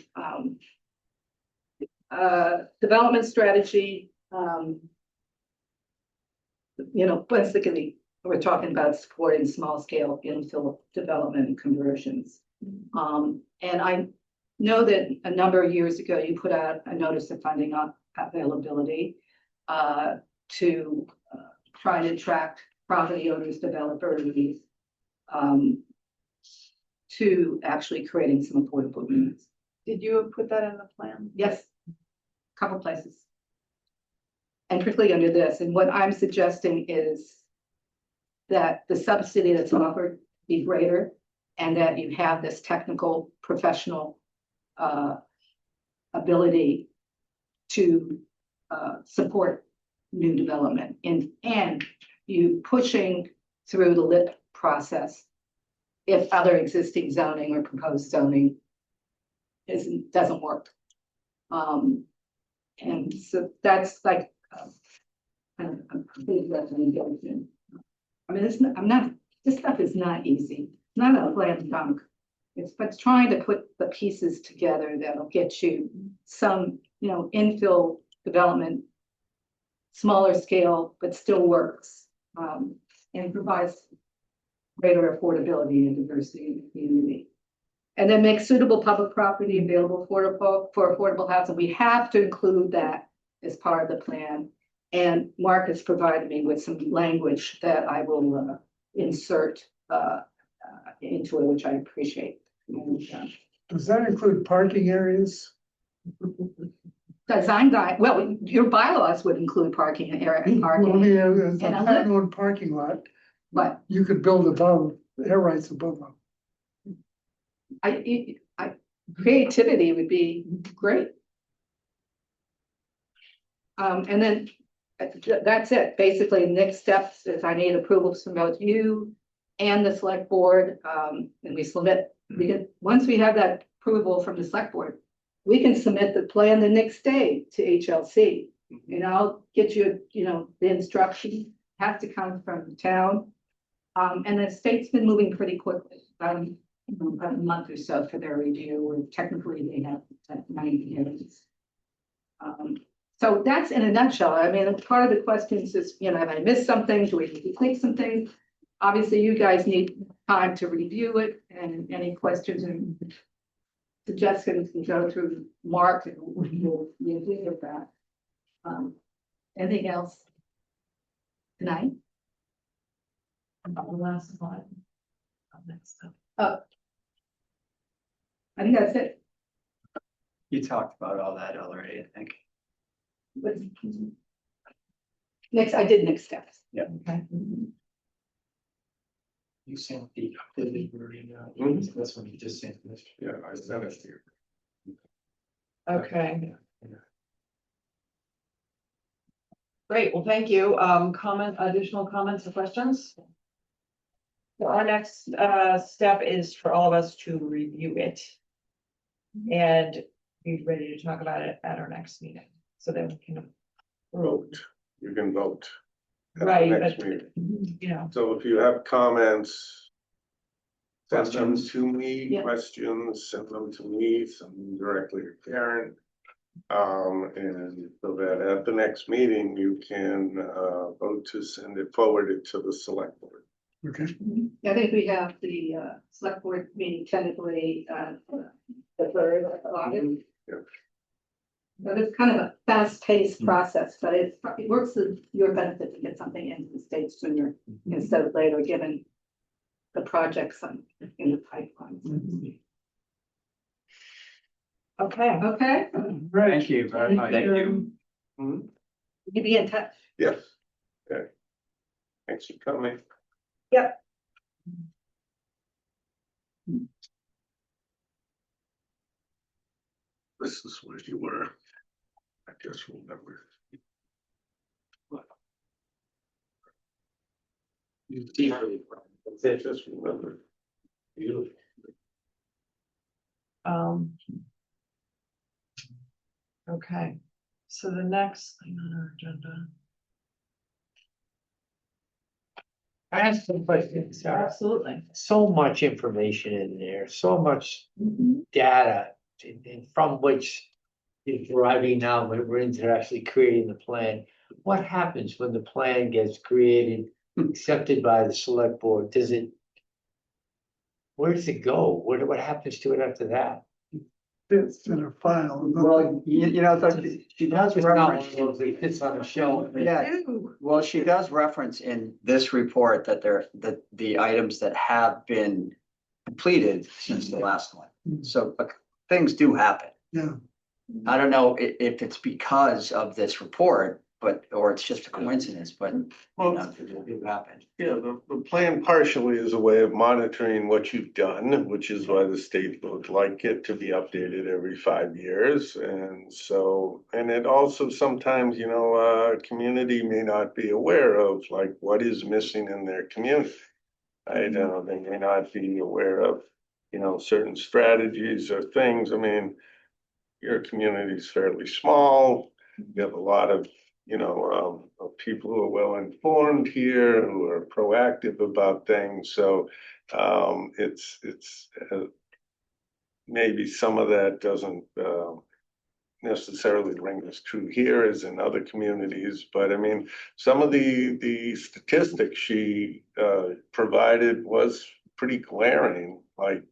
Development strategy, basically, we're talking about supporting small scale infill development and conversions. And I know that a number of years ago, you put out a notice of funding on availability to try to attract property owners, developers, to actually creating some affordable units. Did you put that in the plan? Yes, a couple places. And particularly under this, and what I'm suggesting is that the subsidy that's offered be greater, and that you have this technical professional ability to support new development and you pushing through the LIP process if other existing zoning or proposed zoning doesn't work. And so that's like kind of a big recommendation. I mean, this stuff is not easy. It's not a slam dunk. But trying to put the pieces together that'll get you some, infill development, smaller scale, but still works, and provides greater affordability and diversity in the community. And then make suitable public property available for affordable housing. We have to include that as part of the plan. And Mark has provided me with some language that I will insert into it, which I appreciate. Does that include parking areas? Design guide, well, your bylaws would include parking area, Only as a And a lift. town-owned parking lot, but you could build above, air rights above them. creativity would be great. And then that's it. Basically, next steps is I need approvals from both you and the select board. And we submit, once we have that approval from the select board, we can submit the plan the next day to HLC. And I'll get you, the instruction has to come from the town. And the state's been moving pretty quickly, about a month or so for their review, or technically they have 90 days. So that's in a nutshell. I mean, part of the questions is, have I missed something? Do we need to tweak some things? Obviously, you guys need time to review it, and any questions and suggestions can go through Mark, and we'll deal with that. Anything else tonight? About the last slide. Next up. I think that's it. You talked about all that already, I think. What's- Next, I did next steps. Okay. You sent the updated version, that's when you just sent this. Yeah, I sent it to you. Okay, great. Well, thank you. Additional comments or questions? So our next step is for all of us to review it. And be ready to talk about it at our next meeting, so that we can. Vote, you can vote. at the Right, next but, meeting. So if you have comments, send them Questions. to me, Yeah. questions, send them to me, send them directly to Karen. And so that at the next meeting, you can vote to send it forwarded to the select board. Okay, I think we have the select board meeting tentatively the third of August. Yeah. But it's kind of a fast-paced process, but it works to your benefit to get something into the state sooner instead of later, given the projects in the pipeline. Okay. Okay, Thank you very much. Thank you. Mhm. you be in touch. Yes, okay. Thanks for coming. Yep. This is where you were. I just remember. You see how you from, I just remember. You. Okay, so the next thing on our agenda. I have some questions, Sarah. Absolutely. So much information in there, so much data, and from which is deriving now, when we're into actually creating the plan. What happens when the plan gets created, accepted by the select board? Does it? Where does it go? What happens to it after that? it's in a file. Well, so she does It's not one reference, of those that fits on a shelf. yeah, well, she does reference in this report that the items that have been completed since the last one. So things do happen. Yeah. I don't know if it's because of this report, or it's just a coincidence, but it do happen. Yeah, the plan partially is a way of monitoring what you've done, which is why the state would like it to be updated every 5 years. And so, and it also sometimes, a community may not be aware of like what is missing in their community. They may not be aware of, certain strategies or things. I mean, your community is fairly small. You have a lot of of people who are well informed here, who are proactive about things. So it's maybe some of that doesn't necessarily ring as true here as in other communities. But I mean, some of the statistics she provided was pretty glaring, like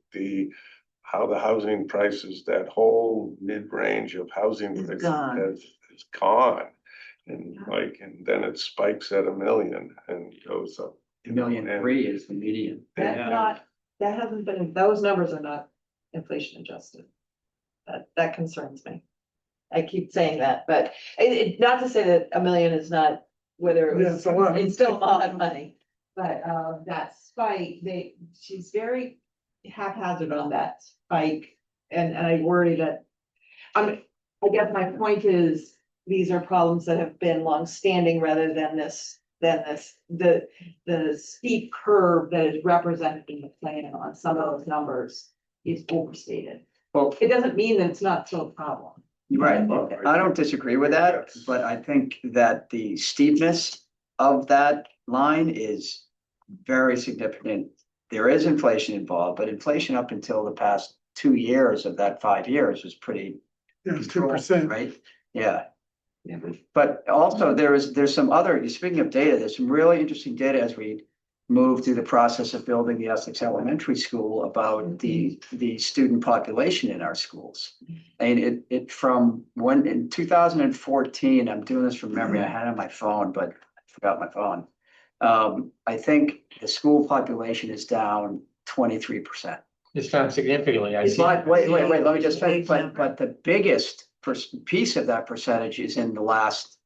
how the housing prices, that whole mid-range of housing It's prices gone. is gone. And then it spikes at 1 million and goes up. 1,000,003 is the median. That hasn't been, those numbers are not inflation adjusted. That concerns me. I keep saying that, but not to say that 1 million is not, whether it Yeah, was, it's a lot. it's still a lot of money. But that spike, she's very haphazard on that spike, and I worry that, I guess my point is, these are problems that have been longstanding rather than the steep curve that is represented in the plan on some of those numbers is overstated. Well, It doesn't mean that it's not still a problem. right, I don't disagree with that, but I think that the steepness of that line is very significant. There is inflation involved, but inflation up until the past 2 years of that 5 years was pretty Yeah, it's controlled, 2%. right? Yeah. Yeah. But also there's some other, speaking of data, there's some really interesting data as we move through the process of building the Essex Elementary School about the student population in our schools. And it from when in 2014, I'm doing this from memory, I had it on my phone, but I forgot my phone. I think the school population is down 23%. It's down significantly. I see. But wait, let me just Big finish, but number. the biggest piece of that percentage is in the last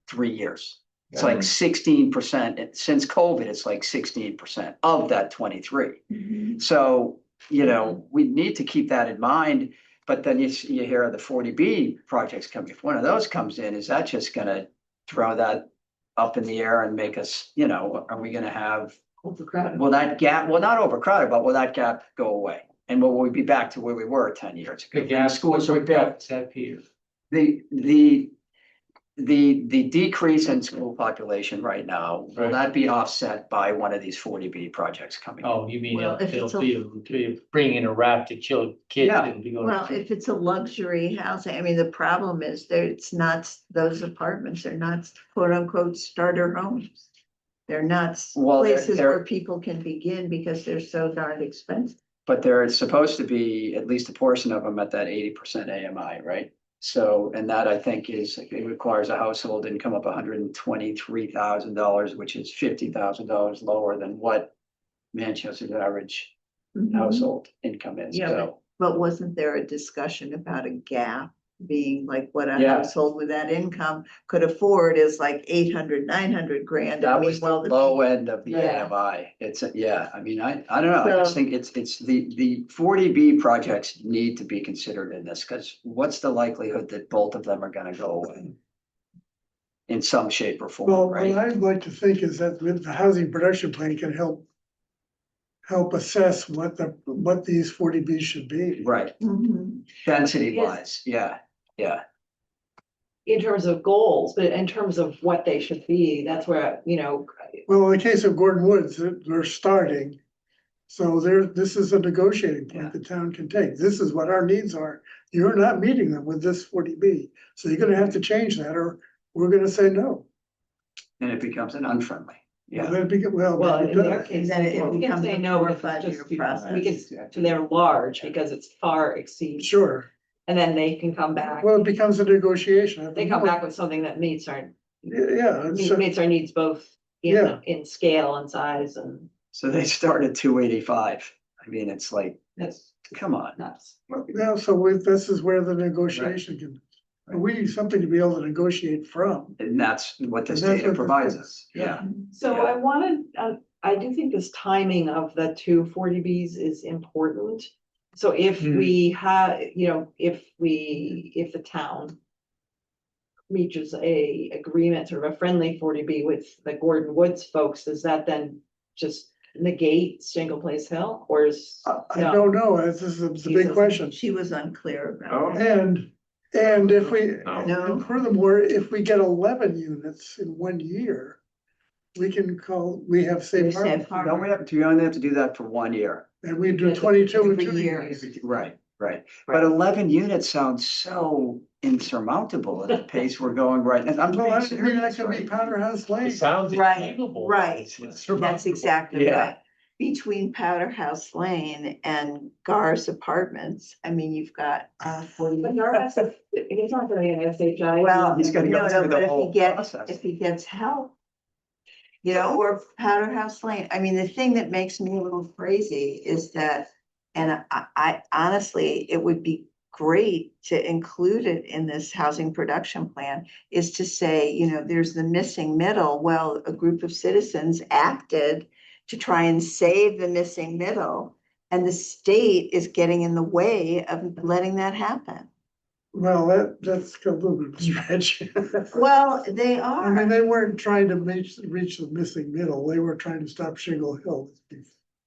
3 years. It's like 16%. Since COVID, it's like 16% of that 23. So, you know, we need to keep that in mind. But then you hear the 40B projects coming. If one of those comes in, is that just gonna throw that up in the air and make us, you know, are we gonna have, Overcrowded. will that gap, well, not overcrowded, but will that gap go away? And will we be back to where we were 10 years ago? The gas, Schools are what built. gap is that, Peter? The decrease in school population right now, will Right. that be offset by one of these 40B projects coming? Oh, you mean Well, if it'll it's a- be bringing in a raft of kids Yeah. and be going. Well, if it's a luxury housing, I mean, the problem is there, it's not, those apartments are not quote unquote starter homes. They're not Well, places they're- where people can begin because they're so darn expensive. But there's supposed to be at least a portion of them at that 80% AMI, right? So, and that I think it requires a household income of $123,000, which is $50,000 lower than what Manchester's average household income is, Yeah, so. But wasn't there a discussion about a gap being like what a Yeah. household with that income could afford is like 800, 900 grand. I That mean, was the well, low end of the Yeah. AMI. It's, yeah, I mean, I don't know. I just So- think it's the 40B projects need to be considered in this, because what's the likelihood that both of them are gonna go away? In some shape or Well, form, what right? I'd like to think is that with the housing production plan can help assess what these 40Bs should be. Right, Mhm. density wise, yeah, yeah. In terms of goals, but in terms of what they should be, that's where, you know, Well, in the case of Gordon Woods, they're starting. So this is a negotiating Yeah. point the town can take. This is what our needs are. You're not meeting them with this 40B. So you're gonna have to change that or we're gonna say no. And it becomes an unfriendly, Well, yeah. that'd be, well, well, in their case, then it we can becomes say a no, 4 or because 5 it's year just, process. we can, they're large because it's far exceeds, sure. and then they can come back. Well, it becomes a negotiation. at the They come moment. back with something that meets our, Yeah, it's, meets our needs both Yeah. in scale and size, and So they start at 285. I mean, it's like, that's come on. nuts. yeah, so this is where the negotiation can, we need something to be able to negotiate from. And that's what this And that's data what this provides is. us, yeah. So Yeah. I wanted, I do think this timing of the two 40Bs is important. So if we have, you know, if the town reaches a agreement, sort of a friendly 40B with the Gordon Woods folks, does that then just negate Shingle Place Hill, or is? I No. don't know, this is the big question. She was unclear Oh. about that. And if we, No. and furthermore, if we get 11 units in 1 year, we have safe Safe harbor. harbor. Do you only have to do that for 1 year? And we do 22 in Every 2 year. years. Right, right. But 11 units sounds so insurmountable at the pace we're going right now. I'm Well, being I mean, that serious, could be right? Powder House Lane. It sounds Right, achievable. right. It's That's surmountable. exactly Yeah. right. Between Powder House Lane and Gar's Apartments, I mean, you've got 40. But your SF, he's not gonna get an SHI. Well, He's gotta go no, through the but whole process. if he gets help. You know, or Powder House Lane, I mean, the thing that makes me a little crazy is that, and I honestly, it would be great to include it in this housing production plan, is to say, you know, there's the missing middle. Well, a group of citizens acted to try and save the missing middle, and the state is getting in the way of letting that happen. Well, that's a little bit of a stretch. Well, they I mean, are. they weren't trying to reach the missing middle. They were trying to stop Shingle Hill, to be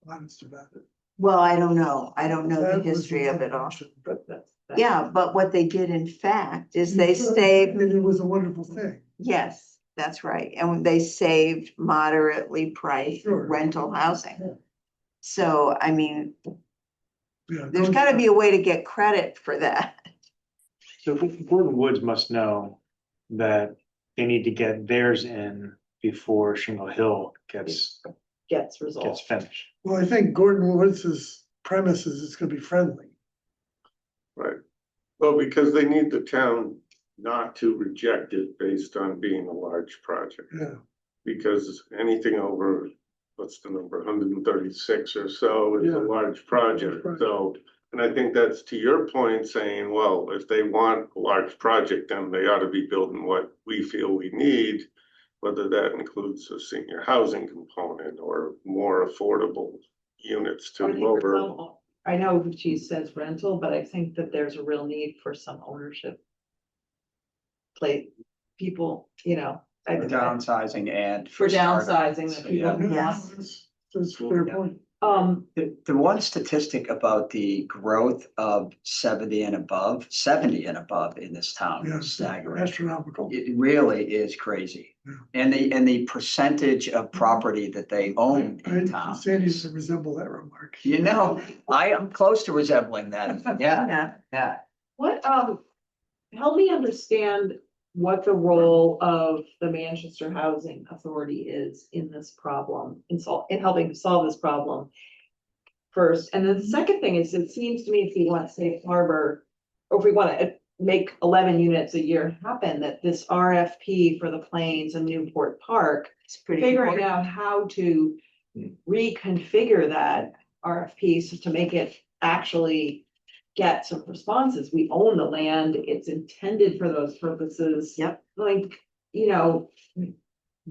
honest about it. Well, I don't know. I don't know the That was history of it all. intention, But that. Yeah, but what they did in fact is they saved, And it was a wonderful thing. yes, that's right. And they saved moderately priced Sure. rental Yeah. housing. So, I mean, Yeah. there's gotta be a way to get credit for that. So Gordon Woods must know that they need to get theirs in before Shingle Hill gets Gets resolved. finished. Well, I think Gordon Woods's premise is it's gonna be friendly. Right. Well, because they need the town not to reject it based on being a large project. Yeah. Because anything over, what's the number, 136 or so is a Yeah. large project, Right. so. And I think that's to your point, saying, well, if they want a large project, then they ought to be building what we feel we need. Whether that includes a senior housing component or more affordable units to I think for lower. some- I know she says rental, but I think that there's a real need for some ownership. Play, people, you know. I- For downsizing and. For startup. downsizing, that people. Yes. That's a fair point. The one statistic about the growth of 70 and above in this town Yeah, is staggering. astronomical. It really is crazy. Yeah. And the percentage of property that they own in town. Sandy used to resemble that remark. You know, I am close to resembling that. Yeah, Yeah. yeah. What, help me understand what the role of the Manchester Housing Authority is in this problem, in helping to solve this problem. First, and then the second thing is, it seems to me if we want Safe Harbor, or if we want to make 11 units a year happen, that this RFP for the Plains and Newport Park, It's pretty figuring important. out how to reconfigure that RFP so to make it actually get some responses. We own the land, it's intended for those purposes. Yep. Like, you know.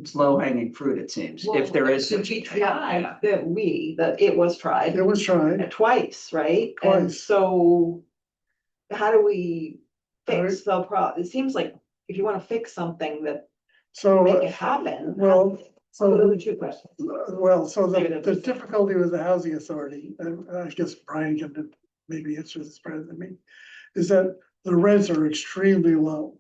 It's low hanging fruit, it seems, if there is. Well, such we a thing. tried, that it was tried It was tried. twice, right? And Twice. so how do we fix the it seems like if you want to fix something that So, make it happen. well, So those so, are two questions. so Maybe the that's- difficulty with the housing authority, and I guess Brian can maybe answer this better than me, is that the rents are extremely low.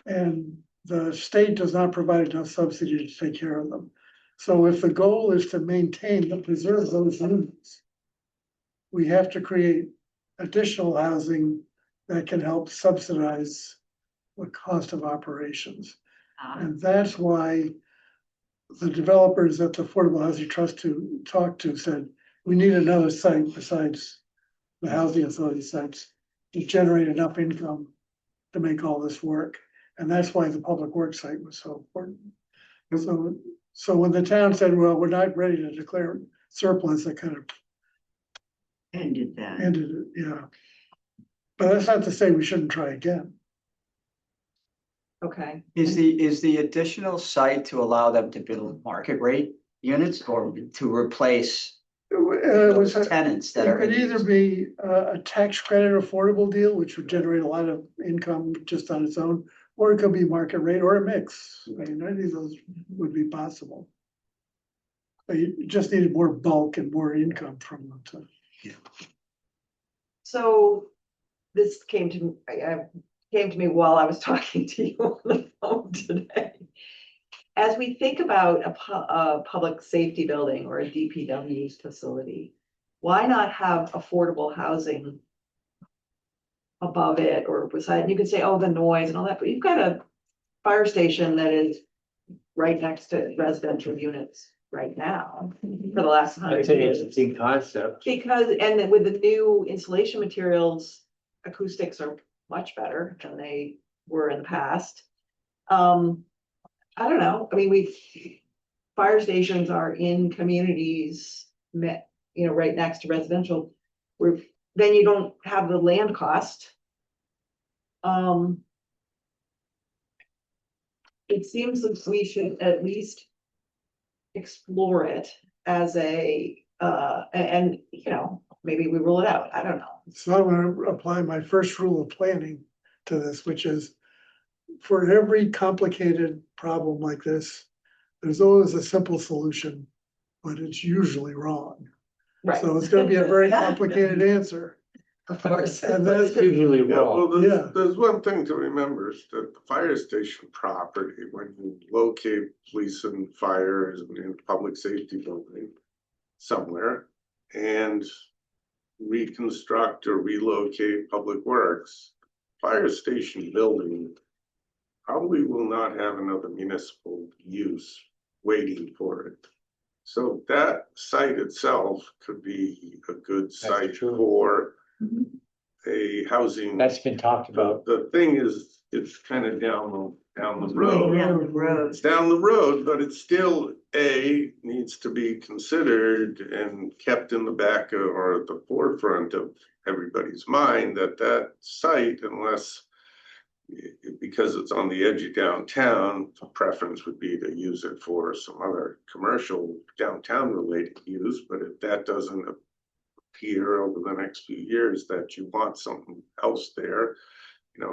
And the state does not provide enough subsidy to take care of them. So if the goal is to maintain and preserve those units, we have to create additional housing that can help subsidize the cost of operations. And that's why the developers at the Affordable Housing Trust to talk to said, we need another site besides the housing authority sites to generate enough income to make all this work. And that's why the public works site was so important. So when the town said, well, we're not ready to declare surplus, that kind of Ended that. ended it, yeah. But that's not to say we shouldn't try again. Okay. Is the additional site to allow them to build market rate units or to replace It was those tenants that It are? could in either these? be a tax credit affordable deal, which would generate a lot of income just on its own, or it could be market rate or a mix. I mean, any of those would be possible. But you just needed more bulk and more income from them to. So this came to me while I was talking to you on the phone today. As we think about a public safety building or a DPW facility, why not have affordable housing above it or beside? You could say, oh, the noise and all that, but you've got a fire station that is right next to residential units right now for the last 100 That's an years. interesting concept. Because, and then with the new insulation materials, acoustics are much better than they were in the past. I don't know, I mean, fire stations are in communities, right next to residential, where then you don't have the land cost. It seems like we should at least explore it as and maybe we rule it out, I don't know. So I'm gonna apply my first rule of planning to this, which is for every complicated problem like this, there's always a simple solution, but it's usually wrong. Right. So it's gonna be a very complicated answer. Of course. And that's, Usually Yeah, well, wrong. Yeah. there's one thing to remember is that the fire station property, when you locate police and fires and public safety building somewhere and reconstruct or relocate public works, fire station building probably will not have another municipal use waiting for it. So that site itself could be a good site true. for a housing. That's been talked about. The thing is, it's kind of down the road. Down the road. It's down the road, but it still, needs to be considered and kept in the back of, or at the forefront of everybody's mind that that site, unless because it's on the edge of downtown, the preference would be to use it for some other commercial downtown related use, but if that doesn't appear over the next few years that you want something else there,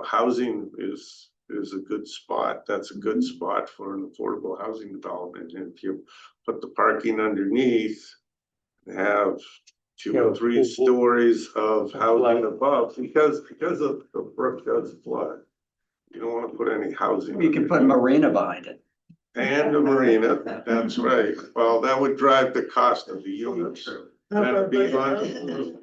housing is a good spot. That's a good spot for an affordable housing development. And if you put the parking underneath, have 2 or 3 stories of housing above, because of the brook does flood. You don't want to put any housing. You can put a marina behind it. And a marina, that's right. Well, that would drive the cost of the units. That'd be on.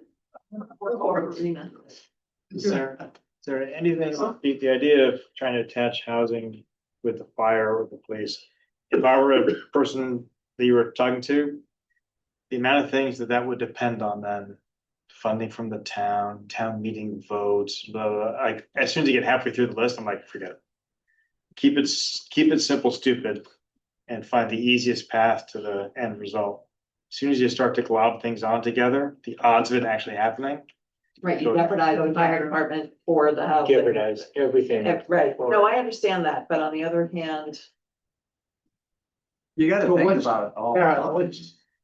Is there anything, the idea of trying to attach housing with the fire or the police? If I were a person that you were talking to, the amount of things that would depend on then, funding from the town meeting votes, blah, blah, blah. Like, as soon as you get halfway through the list, I'm like, forget it. Keep it simple, stupid, and find the easiest path to the end result. As soon as you start to glob things on together, the odds of it actually happening. Right, you jeopardize the fire department or the house. Jeopardize everything. Right, no, I understand that, but on the other hand, You gotta So think what's- about it all. Sarah,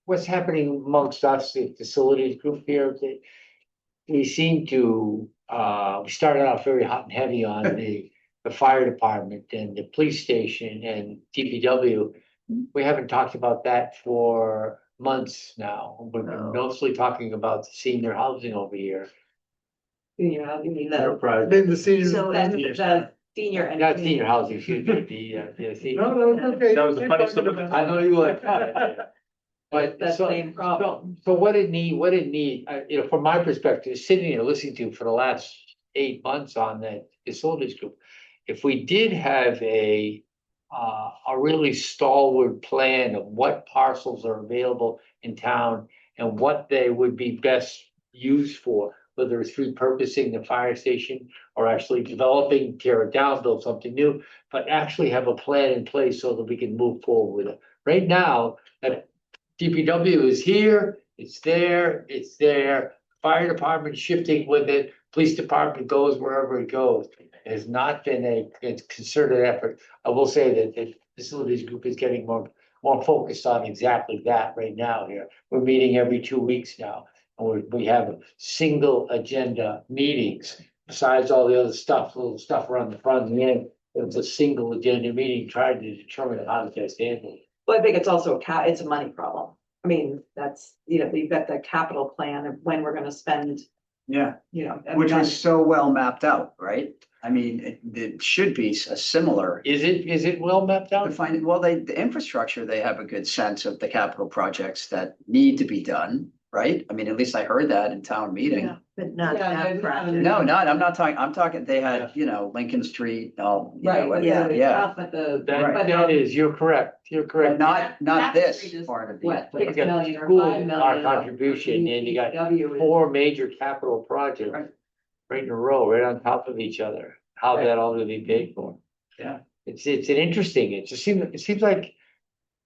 what's happening amongst us, the facilities group here? We seem to, we started off very hot and heavy on the fire department and the police station and DPW. We haven't talked about that for months now. We've been mostly talking about the senior housing over here. you mean the, Enterprise. then the senior. So the senior and. Not senior housing, excuse me, the senior. No, no, okay. That was the funny stuff. I know you would. But That so, same problem. so what it need, from my perspective, sitting here listening to for the last 8 months on that facilities group. If we did have a really stalwart plan of what parcels are available in town and what they would be best used for, whether it's repurposing the fire station or actually developing, tear it down, build something new, but actually have a plan in place so that we can move forward with it. Right now, that DPW is here, it's there, fire department shifting with it, police department goes wherever it goes. It has not been a concerted effort. I will say that the facilities group is getting more focused on exactly that right now here. We're meeting every 2 weeks now, and we have single agenda meetings. Besides all the other stuff, little stuff around the front end, it's a single agenda meeting trying to determine how to best handle it. Well, I think it's also it's a money problem. I mean, that's, you've got the capital plan of when we're gonna spend, Yeah, and which then- was so well mapped out, right? I mean, it should be a similar. Is it well mapped out? The infrastructure, they have a good sense of the capital projects that need to be done, right? I mean, at least I heard that in town meeting. Yeah, but not Yeah, that no, project. No, I'm talking, they had, Lincoln Street, Right, yeah. but the. That is, you're correct, But not That this street is part of the. What, You 6 got million or school, 5 million? our contribution, and you got DPW is- 4 major capital projects Right. right in a row, right on top of each other. How Right. that all gonna be paid for? Yeah. It's an interesting, it seems like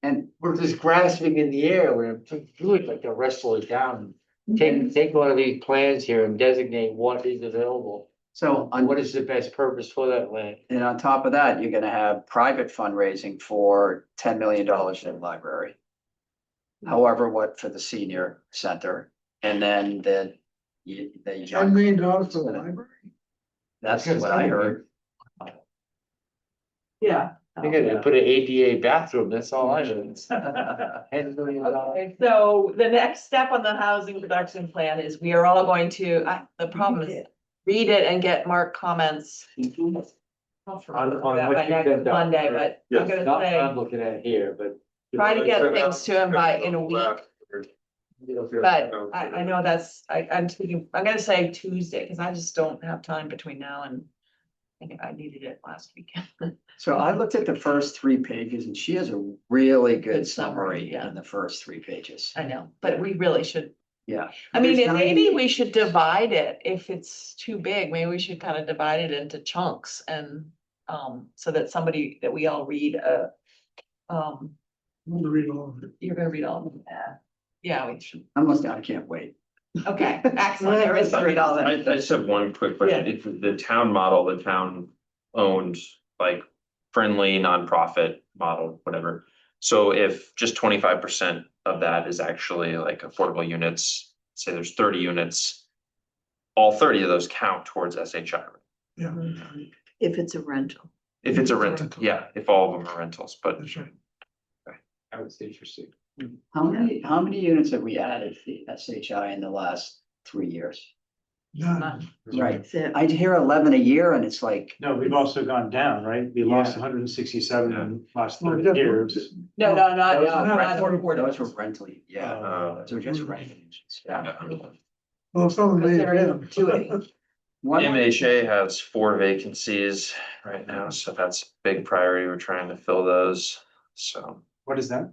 And we're just grasping in the air, we're really like to wrestle it down. Take one of these plans here and designate what is available, so and what is the best purpose for that land. And on top of that, you're gonna have private fundraising for $10 million in the library. However, what for the senior center, and then They $10 million for the library? That's what I heard. Yeah. They're gonna put an ADA bathroom, that's all I know. $10 million. Okay, so the next step on the housing production plan is we are all going to, the problem is read it and get Mark comments. On That what by you next sent out, Monday, right? but I'm Yes. gonna Not what say, I'm looking at here, but. try to get things to him by in a week. But I know that's, I'm thinking, I'm gonna say Tuesday, because I just don't have time between now and I think I needed it last weekend. So I looked at the first 3 pages and she has a really good Good summary, summary yeah. in the first 3 pages. I know, but we really should, Yeah. I mean, There's and maybe 90 we should divide it if it's too big, maybe we should kind of divide it into chunks and so that somebody, that we all read I'm gonna read all of it. you're gonna read all of them. Yeah, we should, I can't wait. okay, excellent, everybody's gonna read all of I it. just have one quick question. If the town model, the town owned, like friendly nonprofit model, whatever. So if just 25% of that is actually like affordable units, say there's 30 units, all 30 of those count towards SHI. Yeah, If it's a rental. If it's a rental, yeah, if all of them are rentals, but that's right. I would say interesting. How many units have we added to the SHI in the last 3 years? None. Right. That's it. I hear 11 a year and it's like, No, we've also gone down, right? We lost Yeah. 167 in the last Well, 30 years. No, not, Those no, are not affordable. affordable. those were rental, yeah, those are just rental. Yeah. Well, some of them Because may they're have in been. perpetuity. MHA has 4 vacancies right now, so that's a big priority. We're trying to fill those. So What is that?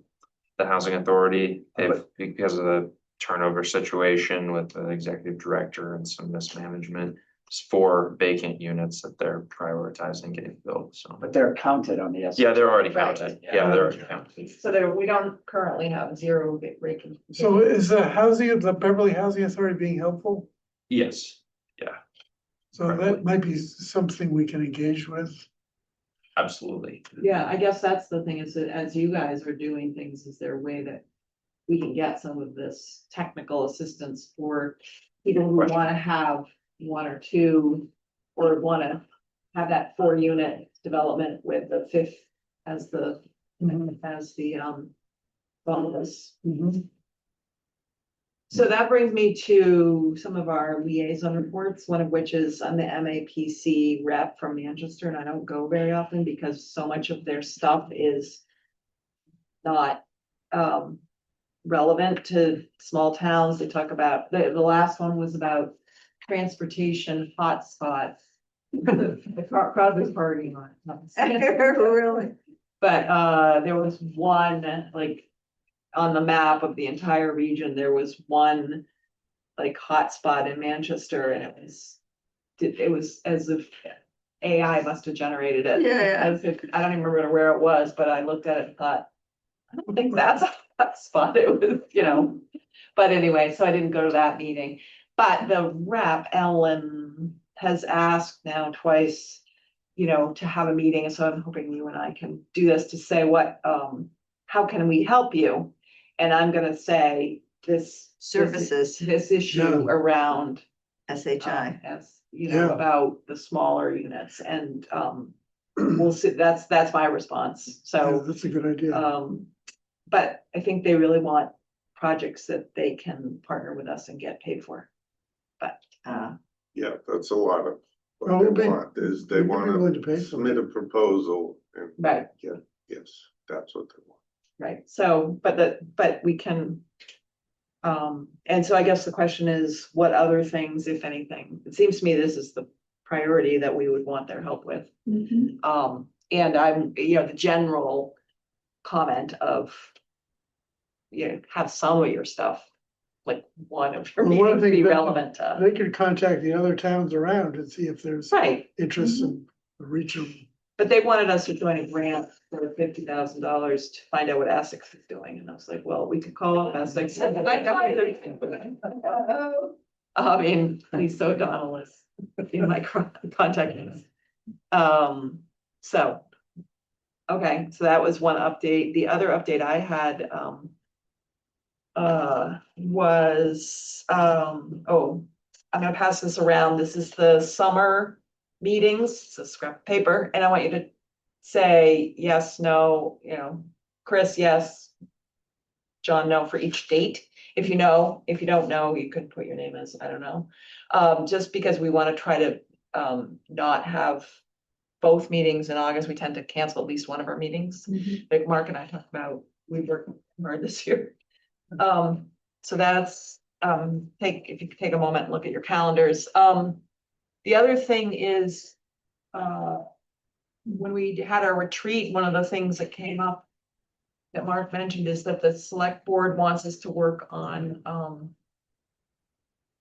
the housing authority, they've, because of the turnover situation with the executive director and some mismanagement, it's 4 vacant units that they're prioritizing getting filled, so. But they're counted on the SHI. Yeah, they're already Right. counted. Yeah, they're already counted. So there, we don't currently have 0 vacant. So is the Beverly Housing Authority being helpful? Yes, So that might be something we can engage with. absolutely. Yeah, I guess that's the thing is that as you guys are doing things, is there a way that we can get some of this technical assistance for people who Question. wanna have 1 or 2 or wanna have that 4-unit development with the 5th as the bonus. So that brings me to some of our liaison reports, one of which is I'm the MAPC rep from Manchester, and I don't go very often because so much of their stuff is not relevant to small towns. They talk about, the last one was about transportation hotspots. The crowd was partying on it. Really? But there was one, like, on the map of the entire region, there was one like hotspot in Manchester, and it was as if AI must have generated it. Yeah. As if, I don't even remember where it was, but I looked at it and thought, I don't think that's a hotspot. It was, but anyway, so I didn't go to that meeting. But the rep, Ellen, has asked now twice, to have a meeting, so I'm hoping you and I can do this to say how can we help you? And I'm gonna say this. Services. This issue Yeah. around, SHI. as, Yeah. about the smaller units and, we'll see, that's my response, Yeah, so. that's a good idea. But I think they really want projects that they can partner with us and get paid for. But, Yeah, that's a lot of Well, what we'll they be- want is they we'd be willing wanna to pay for it. submit a proposal and, right, yes, that's what they want. right, so, but we can. And so I guess the question is, what other things, if anything, it seems to me this is the priority that we would want their help with. And I'm, the general comment of. Have some of your stuff, like one of your Well, one meetings thing be that- relevant to, They could contact the other towns around and see if there's right, interest in regional. but they wanted us to join a grant for $50,000 to find out what Essex is doing, and I was like, well, we could call up Essex. I mean, Lisa O'Donnell is in my contact list. So. Okay, so that was one update. The other update I had, was, I'm gonna pass this around. This is the summer meetings, it's a scrap of paper, and I want you to say yes, no, Chris, yes, John, no for each date. If you know, if you don't know, you could put your name as, I don't know. Just because we want to try to not have both meetings in August, we tend to cancel at least one of our meetings. Like Mark and I talked about, we worked hard this year. So that's, if you could take a moment and look at your calendars. The other thing is, when we had our retreat, one of the things that came up that Mark mentioned is that the select board wants us to work on,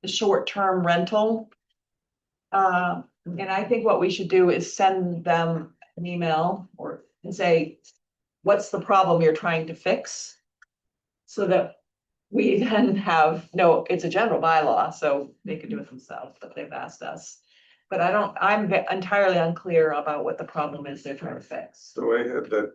the short-term rental. And I think what we should do is send them an email and say, what's the problem you're trying to fix? So that we then have, no, it's a general bylaw, so they could do it themselves, but they've asked us. But I'm entirely unclear about what the problem is they're trying to fix. So I had that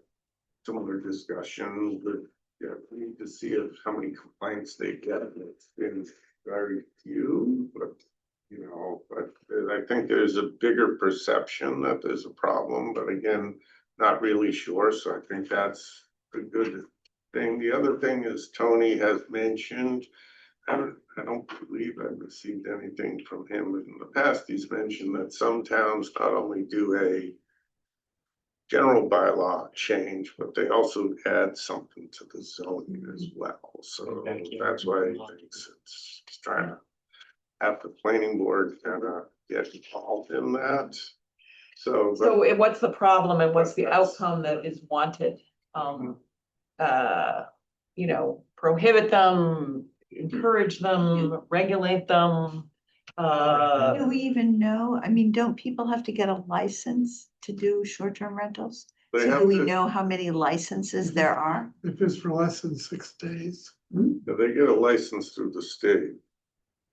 similar discussion, but yeah, we need to see how many complaints they get. It's been very few, but but I think there's a bigger perception that there's a problem, but again, not really sure. So I think that's a good thing. The other thing is Tony has mentioned, I don't believe I've received anything from him in the past. He's mentioned that some towns not only do a general bylaw change, but they also add something to the zoning as well. So that's why I think it's trying to have the planning board kind of get involved in that. So What's the problem and what's the outcome that is wanted? Prohibit them, encourage them, regulate them. Do we even know? I mean, don't people have to get a license to do short-term rentals? They So have do we to- know how many licenses there are? If it's for less than 6 days. they get a license through the state.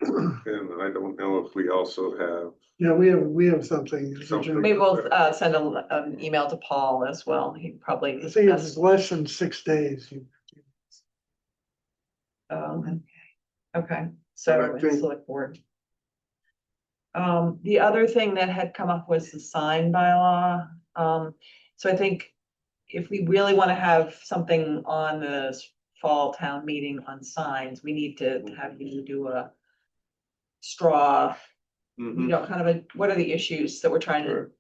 And I don't know if we also have. Yeah, we have something. Something. Maybe we'll send an email to Paul as well. He probably. I think if it's less than 6 days. Okay, so And I think- select board. The other thing that had come up was the sign bylaw. So I think if we really want to have something on the fall town meeting on signs, we need to have you do a straw, kind of what are the issues that we're trying to,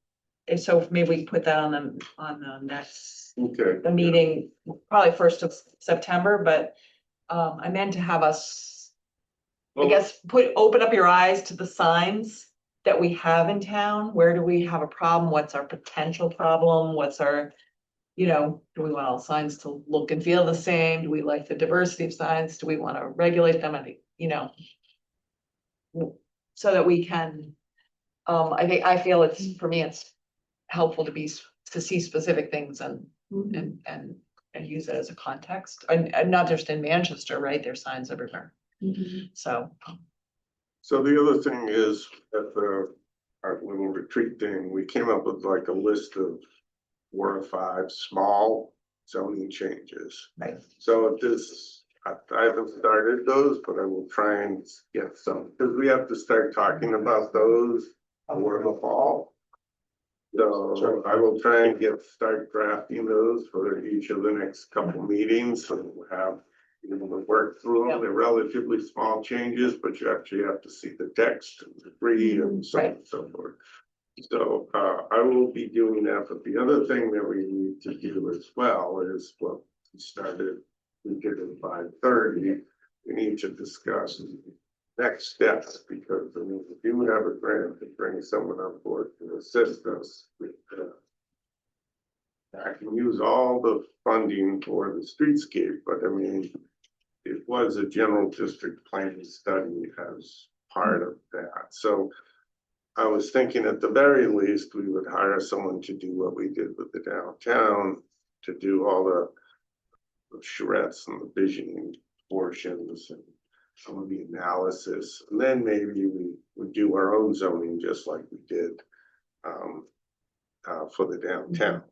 and so maybe we can put that on the next, Okay. the meeting, probably 1st of September, but I meant to have us, I guess, open up your eyes to the signs that we have in town. Where do we have a problem? What's our potential problem? What's our, do we want all signs to look and feel the same? Do we like the diversity of signs? Do we want to regulate them? And, so that we can, I feel for me, it's helpful to see specific things and use it as a context, and not just in Manchester, right? There's signs everywhere. So the other thing is at our little retreat thing, we came up with like a list of 4 or 5 small zoning changes. Right. So I haven't started those, but I will try and get some, because we have to start talking about those over the fall. So I will try and start drafting those for each of the next couple meetings, so we'll have able to work through them. They're relatively small changes, but you actually have to see the text and read and so on and so forth. So I will be doing that, but the other thing that we need to do as well is what we did at 5:30. We need to discuss next steps, because we do have a grant to bring someone on board to assist us with I can use all the funding for the streetscape, but I mean, it was a general district planning study as part of that. So I was thinking at the very least, we would hire someone to do what we did with the downtown, to do all the charrettes and the visioning portions and some of the analysis. And then maybe we would do our own zoning just like we did for the downtown.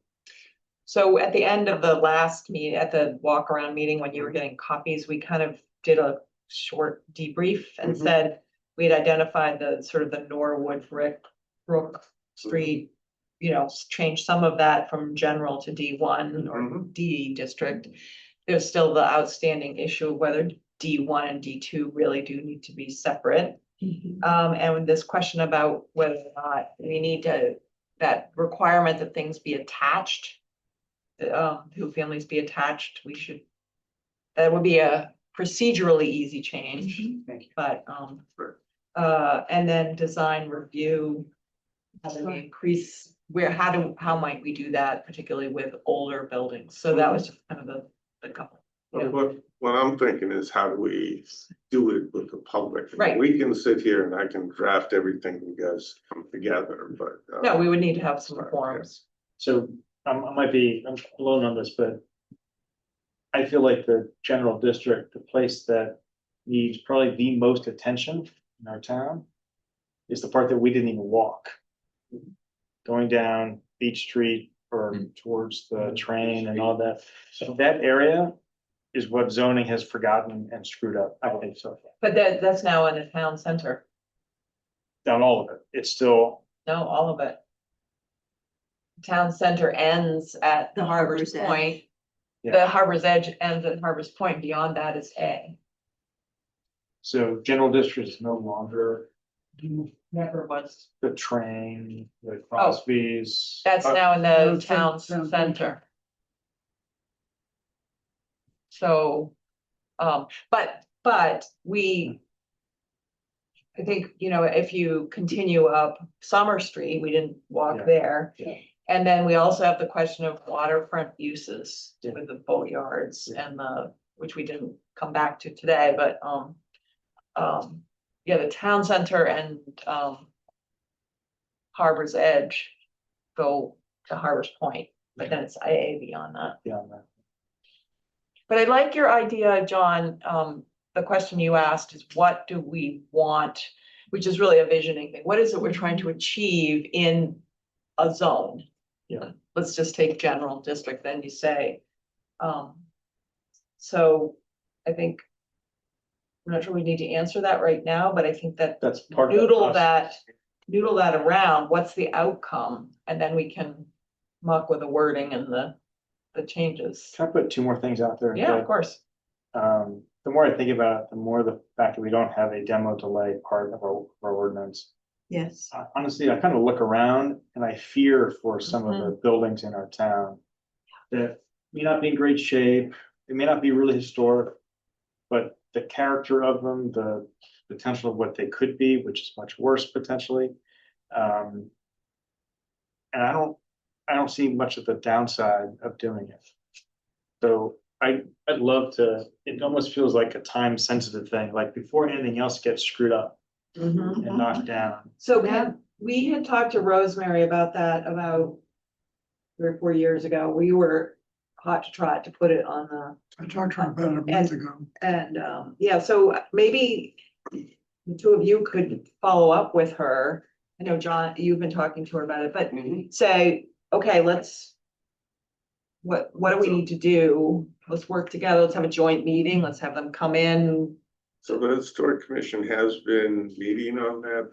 So at the end of the last meeting, at the walk around meeting, when you were getting copies, we kind of did a short debrief and said, we had identified the sort of the Norwood Brook Street, you know, change some of that from general to D1 or Mhm. D district. There's still the outstanding issue of whether D1 and D2 really do need to be separate. And this question about whether or not we need to, that requirement that things be attached. Two families be attached, we should. That would be a procedurally easy change, Thank you. but, and then design review. How do we increase, how might we do that, particularly with older buildings? So that was just kind of the couple. Yeah. What I'm thinking is how do we do it with the public? Right. We can sit here and I can draft everything you guys come together, but. No, we would need to have some forms. So I'm alone on this, but I feel like the general district, the place that needs probably the most attention in our town is the part that we didn't even walk. Going down Beach Street or towards the train and all that. So that area is what zoning has forgotten and screwed up, I think so. But that's now in the town center. Down all of it, it's still, No, all of it. Town center ends at the The Harbor's Harbor's Edge. Point. Yeah. The Harbor's Edge ends at Harbor's Point. Beyond that is A. so general district is no longer Never was. the train, the Crosby's. That's now in the No, town town center. So, but we. I think, you know, if you continue up Summer Street, we didn't walk Yeah. there. Yeah. And then we also have the question of waterfront uses Yeah. with the boatyards Yeah. and which we didn't come back to today, but, yeah, the town center and, Harbor's Edge go to Harbor's Point, but then it's AA beyond that. Beyond that. But I like your idea, John. The question you asked is what do we want, which is really a visioning thing. What is it we're trying to achieve in a zone? Yeah. Let's just take general district, then you say. So I think. I'm not sure we need to answer that right now, but I think that That's part of the noodle process. that around, what's the outcome? And then we can muck with the wording and the changes. Can I put two more things out there? Yeah, of course. The more I think about it, the more the fact that we don't have a demo delay part of our ordinance. Yes. Honestly, I kind of look around and I fear for some of the buildings in our town that may not be in great shape, they may not be really historic, but the character of them, the potential of what they could be, which is much worse potentially. And I don't see much of the downside of doing it. So I'd love to, it almost feels like a time sensitive thing, like before anything else gets screwed up and knocked down. So we had talked to Rosemary about that about 3 or 4 years ago. We were hot to trot to put it on the, I talked to her about it a month ago. and yeah, so maybe the two of you could follow up with her. I know, John, you've been talking to her about it, but say, okay, what do we need to do? Let's work together. Let's have a joint meeting. Let's have them come in. So the historic commission has been meeting on that.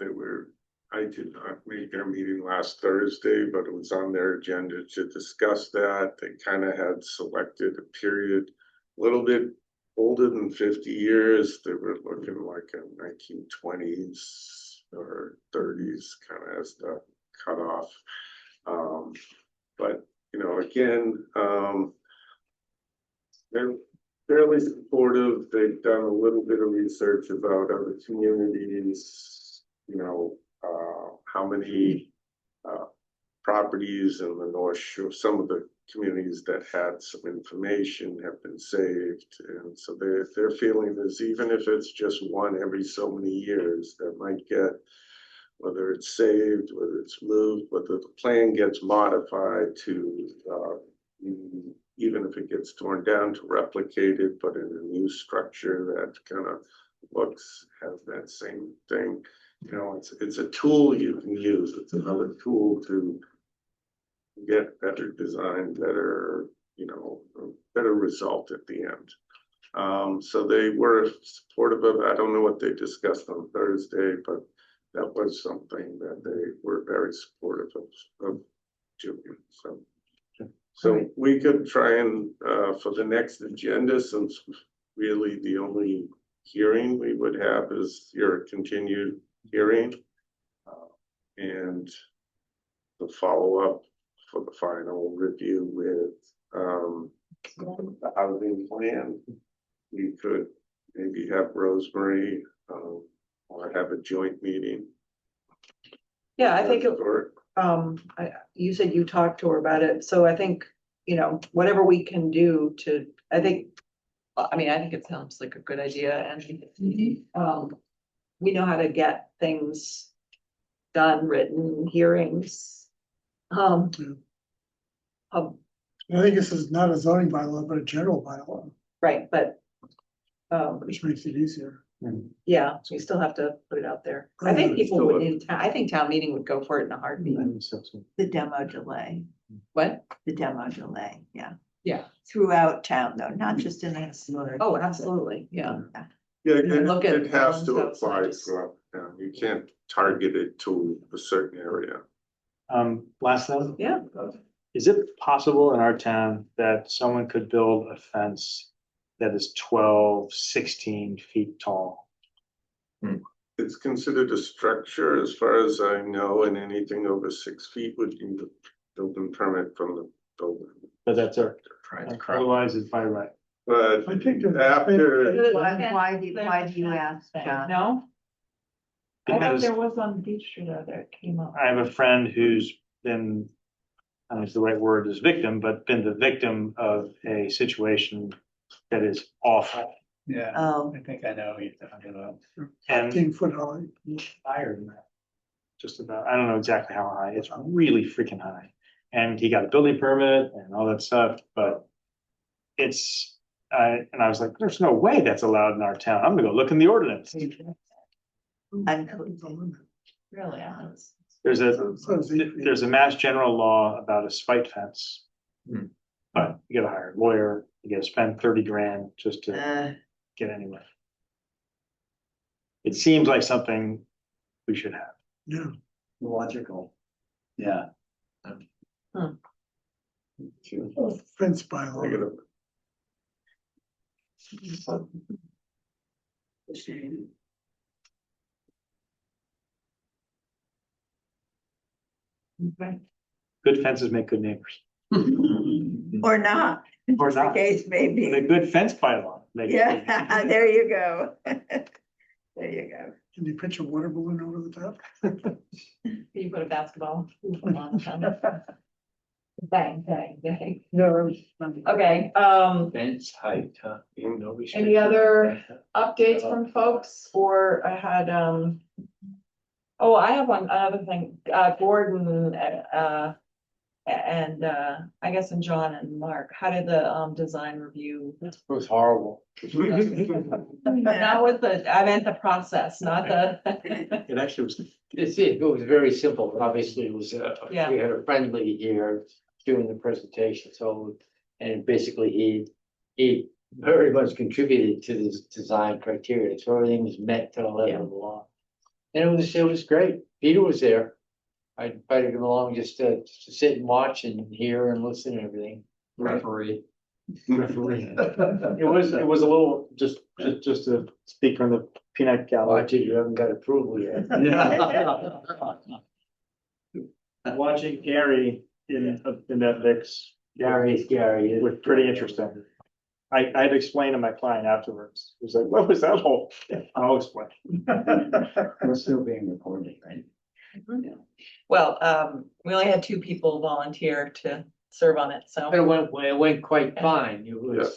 I did not make their meeting last Thursday, but it was on their agenda to discuss that. They kind of had selected a period a little bit older than 50 years. They were looking like a 1920s or 30s kind of as the cutoff. But, you know, again, they're fairly supportive. They've done a little bit of research about other communities, you know, how many properties in the North Shore, some of the communities that had some information have been saved. And so their feeling is even if it's just one every so many years, that might get, whether it's saved, whether it's moved, whether the plan gets modified to, even if it gets torn down, to replicate it, but in a new structure that kind of looks, has that same thing. You know, it's a tool you can use. It's another tool to get better design, better, you know, better result at the end. So they were supportive of, I don't know what they discussed on Thursday, but that was something that they were very supportive of doing, so. So we could try and, for the next agenda, since really the only hearing we would have is your continued hearing. And the follow-up for the final review with, the housing plan. We could maybe have Rosemary, or have a joint meeting. Yeah, I think, Or- you said you talked to her about it, so I think, you know, whatever we can do to, I think. I mean, I think it sounds like a good idea and, we know how to get things done, written hearings. I think this is not a zoning bylaw, but a general bylaw, Right, but, which makes it easier. yeah, so you still have to put it out there. I think people would, I think town meeting would go for it in a heartbeat. The demo delay, What? the demo delay, yeah. Yeah. Throughout town though, not just in the historic. Oh, absolutely, yeah. Yeah, Look at it has to ones apply outside. for, you can't target it to a certain area. Last thing, Yeah. is it possible in our town that someone could build a fence that is 12, 16 feet tall? It's considered a structure as far as I know, and anything over 6 feet would need a building permit from the building. But that's our, Right, correct. otherwise it's by right. But I think that- after, Why do you ask, John? No? I thought Because there was on Beach Street out there, it came up. I have a friend who's been, I don't know if the right word is victim, but been the victim of a situation that is awful. Yeah, Oh, I think I know what you're talking about. And 15-foot high. higher than that. Just about, I don't know exactly how high, it's really freaking high. And he got a building permit and all that stuff, but it's, and I was like, there's no way that's allowed in our town. I'm gonna go look in the ordinance. Really, There's a, So it's 8 feet. there's a mass general law about a spite fence. Hmm. But you gotta hire a lawyer, you gotta spend 30 grand just to uh, get anywhere. It seems like something we should have. Yeah, Logical. Yeah. fence I bylaw. gotta, Good fences make good neighbors. or not, Or the not. case may But a be. good fence bylaw. makes good neighbors. Yeah, there you go. There you go. Can you pitch a water balloon over the top? Can you put a basketball hoop on the fence? Bang, bang, bang. No. Okay, Fence height, huh? You know, we any other updates from folks, or I had, oh, I have another thing, Gordon, and, I guess, and John and Mark, how did the, design review? It was horrible. Not with the, I meant the process, not the. It actually was, It was very simple. Obviously, it was, Yeah. we had a friendly here doing the presentation, so, and basically he very much contributed to this design criteria, so everything was met to the letter of the law. And it was great. Peter was there. I invited him along just to sit and watch and hear and listen and everything. Referee. it was a little, just to speak from the peanut gallery. Watch it, you haven't got approval yet. Watching Gary in that mix Gary's Gary. was pretty interesting. I had to explain to my client afterwards. He was like, what was that whole? I'll explain. We're still being recorded, right? Well, we only had 2 people volunteer to serve on it, so. But it went quite fine. It was,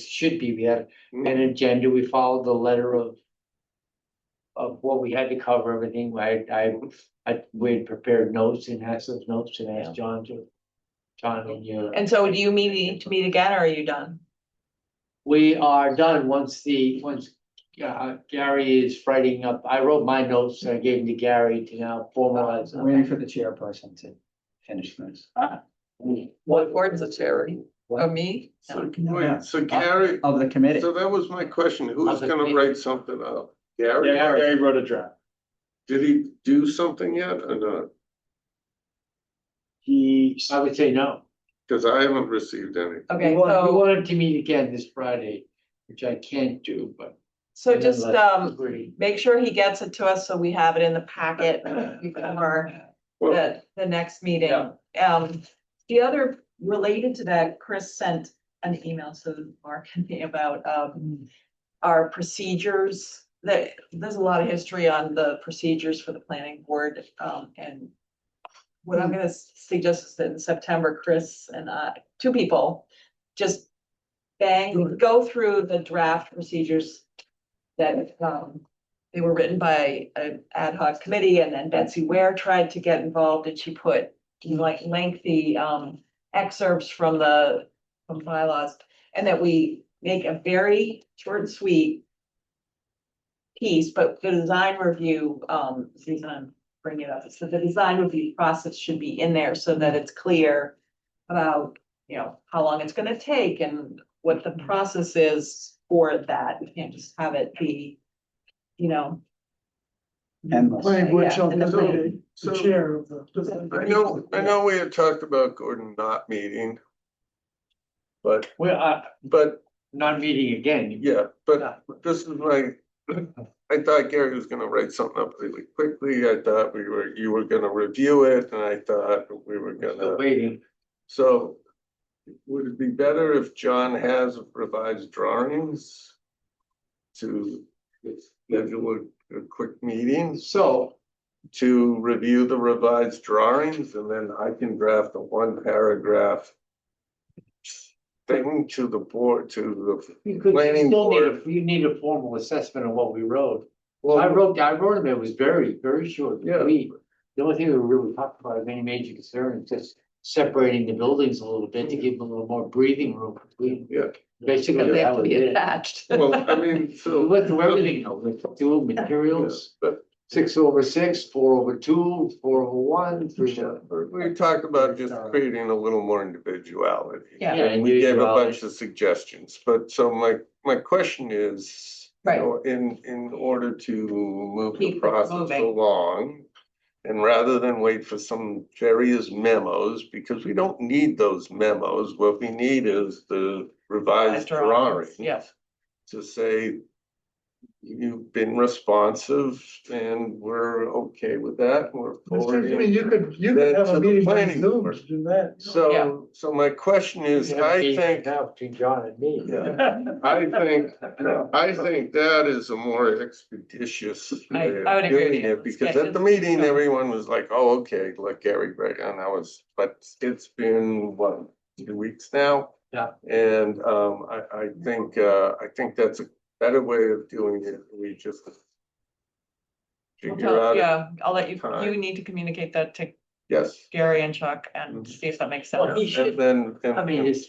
should be, we had an agenda, we followed the letter of what we had to cover, everything. We had prepared notes and had some notes and asked John and you. And so do you need to meet again, or are you done? We are done once Gary is writing up, I wrote my notes, I gave them to Gary to now formalize them. Waiting for the chairperson to finish this. What board's the charity? of me. So, wait, so Gary, Of the committee. so that was my question, who was Of the gonna committee. write something up? Gary, Gary wrote a draft. did he do something yet or not? I would say no. Cause I haven't received any. Okay, We so, wanted to meet again this Friday, which I can't do, but. so and then just, let's agree. make sure he gets it to us so we have it in the packet before the next meeting. The other, related to that, Chris sent an email to Mark and me about, our procedures. That, there's a lot of history on the procedures for the planning board, and what I'm gonna suggest is that in September, Chris and I, two people, just go through the draft procedures that, they were written by an ad hoc committee, and then Betsy Ware tried to get involved, and she put like lengthy, excerpts from bylaws, and that we make a very short and sweet piece, but the design review, the reason I'm bringing it up is that the design review process should be in there so that it's clear about, how long it's gonna take and what the process is for that. We can't just have it be, Endless. Planning board shall and the designate So- the chair of the. I know we had talked about Gordon not meeting. But, Well, but, not meeting again. yeah, but this is my, I thought Gary was gonna write something up really quickly, I thought you were gonna review it, and I thought we were Still gonna, waiting. so. Would it be better if John has revised drawings? To schedule a quick meeting? So, To review the revised drawings, and then I can draft a 1 paragraph. Thing to the board, to you the could planning still need, board. you need a formal assessment of what we wrote. I wrote them, it was very, very short. Yeah. The only thing we really talked about of any major concern is just separating the buildings a little bit to give them a little more breathing room between. Yeah, Basically, They have that to was be it. attached. well, I mean, We so. went through everything, we went through materials, But 6/6, 4/2, 4/1, 3/1. we talked about just creating a little more individuality. Yeah. And we gave a Individuality. bunch of suggestions, but so my question is. Right. In order to move the Keep it process moving. along. And rather than wait for some various memos, because we don't need those memos, what we need is the revised drawings. Yes. To say, you've been responsive and we're okay with that, and we're I forwarding. mean, you could have To a the meeting by planning Zoom board. to do that. So my question is, I think, Now between John and me. I think that is a more expeditious I way would of agree with doing you. it, because at the meeting, everyone was like, oh, okay, let Gary write, and I was, but it's been, what, 2 weeks now? Yeah. And, I think that's a better way of doing it, we just figure out, Yeah, I'll let you, time. you need to communicate that to yes. Gary and Chuck and see if that makes Well, sense. he should, And then, I mean, it's,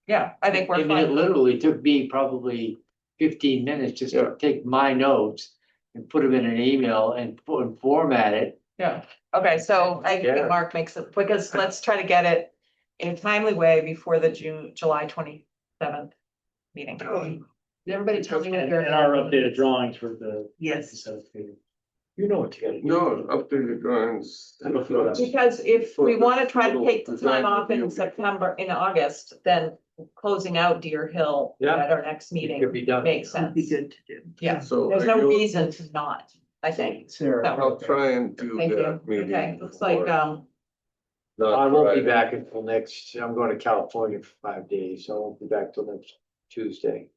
Yeah, I think I we're mean, it fine. literally took me probably 15 minutes just Yeah. to take my notes and put them in an email and format it. Yeah, okay, so I Yeah. think Mark makes it, because let's try to get it in a timely way before the July 27th meeting. Did everybody tell me what And your? our updated drawings for the. Yes. You know what you gotta do. no, updated drawings. Because if we want to try to take the Design time off in review. September, in August, then closing out Deer Hill Yeah. at our next It meeting could be done. makes sense. good to do. Yeah, So there's are no you- reason to not, I think. Sarah. I'll try and do Thank you. that meeting. Okay, looks like, before, not I won't be Friday. back until next, I'm going to California for 5 days, so I won't be back till next Tuesday,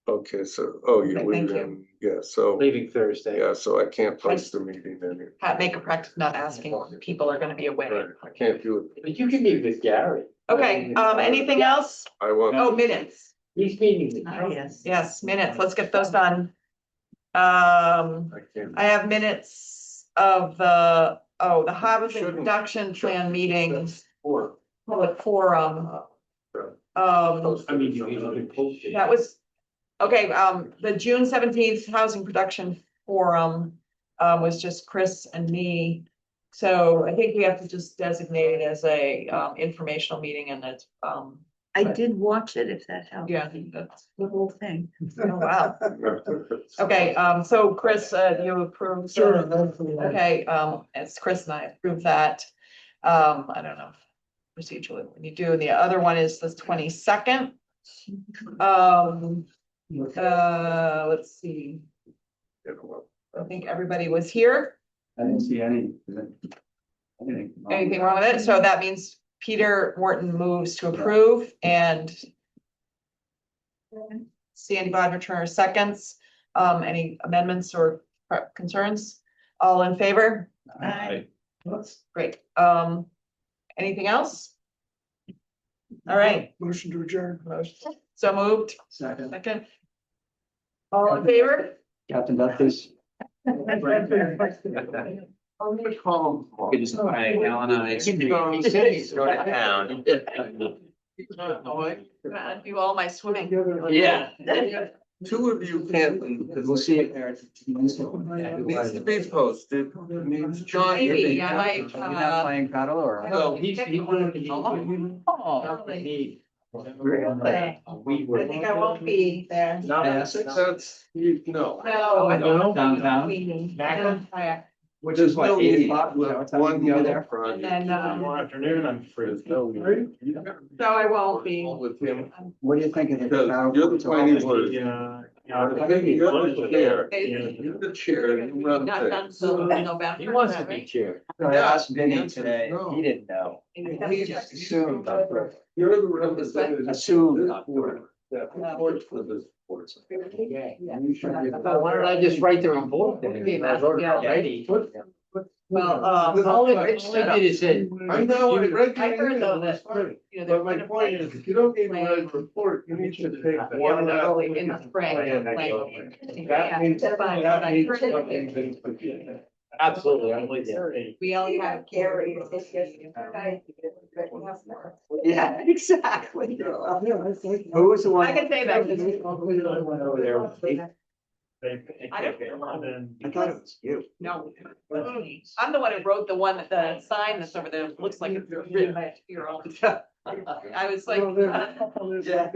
Okay, so, oh, you're Okay, thank you. leaving, yeah, so, leaving Thursday. yeah, so I can't post the meeting then. make a practice not asking if people are gonna be away. Right, I can't do it. But you can meet with Gary. Okay, anything else? I want. Oh, minutes. He's meeting with Oh, you. yes. Yes, minutes. Let's get those done. I can't. I have minutes of the housing Shouldn't- production plan meeting, That's four. public forum. I mean, you can post it. That was, okay, the June 17th Housing Production Forum was just Chris and me. So I think we have to just designate it as a informational meeting, and it's I did watch it, if that helps. Yeah, that's, The whole thing. oh, wow. Okay, so Chris, you approve? Sure. Okay, as Chris and I approve that. I don't know procedurally when you do, and the other one is the 22nd. Let's see, I think everybody was here. I didn't see any. Anything wrong with it? So that means Peter Morton moves to approve and Sandy Bodger Turner seconds. Any amendments or concerns? All in favor? Aye. Great. Anything else? All right, Motion to adjourn. motion, so moved, Second. second. All in favor? Captain Duffy's. I'm gonna call him. Good to see you, Alan, I. Go to town. Gonna undo all my swimming. Yeah. Two of you can't leave. We'll see you there. It needs to be posted. It needs John. Maybe, I might, You're not playing paddle or? No, he wanted to. Oh, Really? I think I won't be there. That's, no. No, I don't. Downtown? Which is what, Still 8 need o'clock? One go more there? And project. then, Afternoon, I'm free. so I won't be. With him. What do you think of the? Because you're the planning board. Yeah. I think you're the chair. You're the chair. You run Not done things. till November. He wants to be chair. I asked Vinny today, No. he didn't know. He just assumed. You're the representative. Assumed. Yeah, for this board. You should be- Why don't I just write the report? then? I wrote it already. Well, All I did is said. I know, I read. I heard though that's that, fine. you know, But my they're point is, if you don't need to write a report, you need to take one. early in the spring. That means, That's fine. that means something's been put in. Absolutely, I'm with you. We only have Gary. Yeah, exactly. Who was the one? I can say that. Over there. I I thought it was you. No. I'm the one who wrote the sign that's over there, looks like it's written by a 2-year-old. I was like. Yeah.